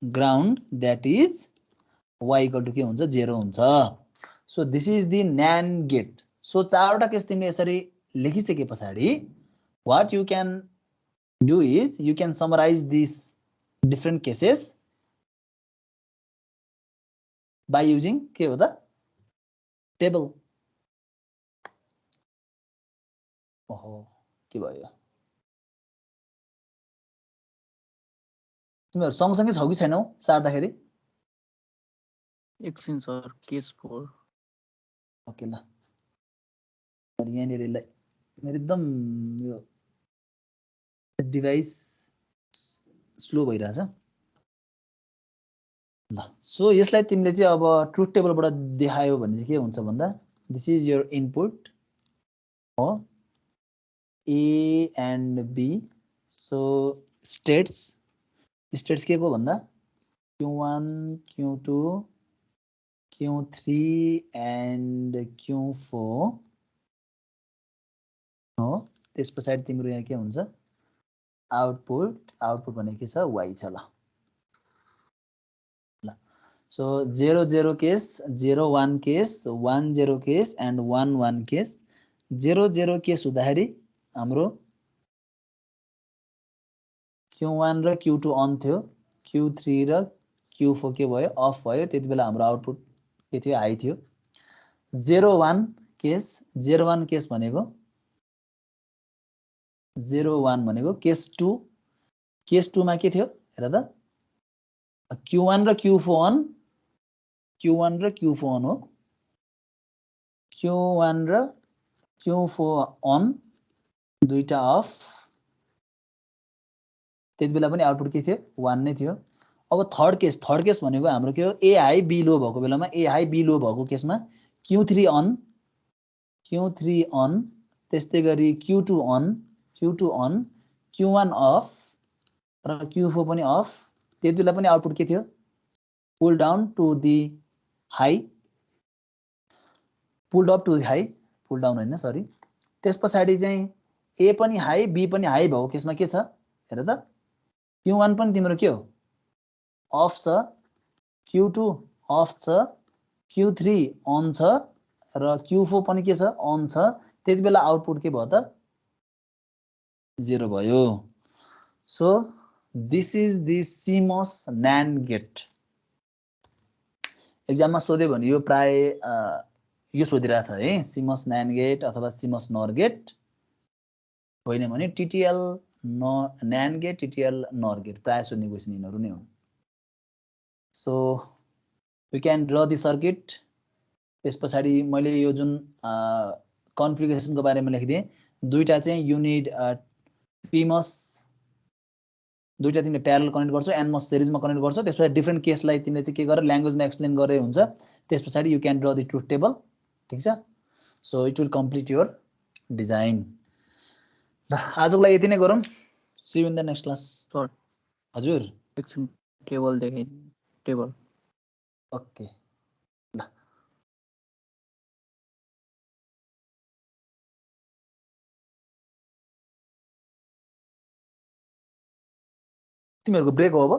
ground that is y equal to के हुन्छ 0 हुन्छ so this is the NAND gate so चारवटा केस तिमीले यसरी लेखिसके पछाडी what you can do is you can summarise this different cases by using के हो त टेबल ओहो के भयो तिमीहरु सँगसँगै छौ कि छैनौ सार्दाखेरि एकछिन सर केस 4 ओके ल यहाँनिर यसलाई मेरो एकदम यो डिभाइस स्लो भइरहेछ ल सो यसलाई तिमीले चाहिँ अब ट्रुथ टेबलबाट देखायो भने चाहिँ के हुन्छ भन्दा दिस इज योर इनपुट हो A and B so states के को भन्दा Q1 Q2 Q3 and Q4 हो त्यस पछाडी तिम्रो यहाँ के हुन्छ आउटपुट भनेको के छ y छ ल so 0 0 case 0 1 case 1 0 case and 1 1 case 0 0 case हुँदाखेरि हाम्रो Q1 र Q2 अन थियो Q3 र Q4 के भयो अफ भयो त्यति बेला हाम्रो आउटपुट के थियो हाई थियो 0 1 केस भनेको 0 1 भनेको केस 2 मा के थियो हेर त Q1 र Q4 अन हो Q1 र Q4 अन दुईटा अफ त्यति बेला पनि आउटपुट के थियो 1 नै थियो अब थर्ड केस भनेको हाम्रो के हो ए हाई बी लो भएको बेलामा ए हाई बी लो भएको केसमा Q3 अन त्यस्तै गरी Q2 अन Q1 अफ र Q4 पनि अफ त्यति बेला पनि आउटपुट के थियो pull down to the high pull up to high pull down हैन सरी त्यस पछाडी चाहिँ ए पनि हाई बी पनि हाई भएको केसमा के छ हेर त Q1 पनि तिम्रो के हो अफ छ Q2 अफ छ Q3 अन छ र Q4 पनि के छ अन छ त्यति बेला आउटपुट के भयो त 0 भयो so this is the CMOS NAND gate एक्जाममा सोध्यो भने यो प्राय यो सोधिरहेछ है CMOS NAND गेट अथवा CMOS NOR गेट होइन भने TTL NAND gate TTL NOR gate प्राय सोध्ने क्वेसन यिनीहरु नै हुन् so we can draw the circuit त्यस पछाडी मैले यो जुन कन्फिगरेसनको बारेमा लेखिदिए दुईटा चाहिँ युनिट PMOS दुईटा तिमीले प्यारलल कनेक्ट गर्छौ NMOS सिरिजमा कनेक्ट गर्छौ त्यसपछि डिफरेंट केसलाई तिमीले चाहिँ के गरेर ल्याङ्ग्वेजमा एक्सप्लेन गरे हुन्छ त्यस पछाडी you can draw the truth table ठीक छ so it will complete your design आजको लागि यति नै गरौँ see you in the next class sir हजुर एकछिन टेबल देखाइ टेबल ओके ल तिमीहरुको ब्रेक हो अब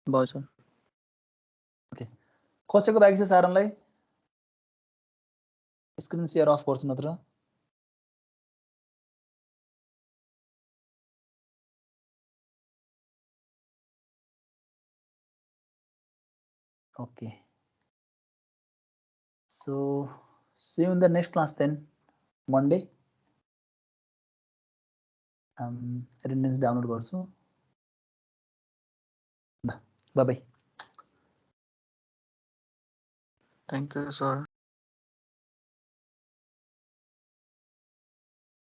भयो सर ओके कसैको बाइक छ सारणलाई स्क्रिन शेयर अफ गर्छु नत्र Okay. So see you in the next class then, Monday. Attendance download गर्छु. Bye bye. Thank you, sir.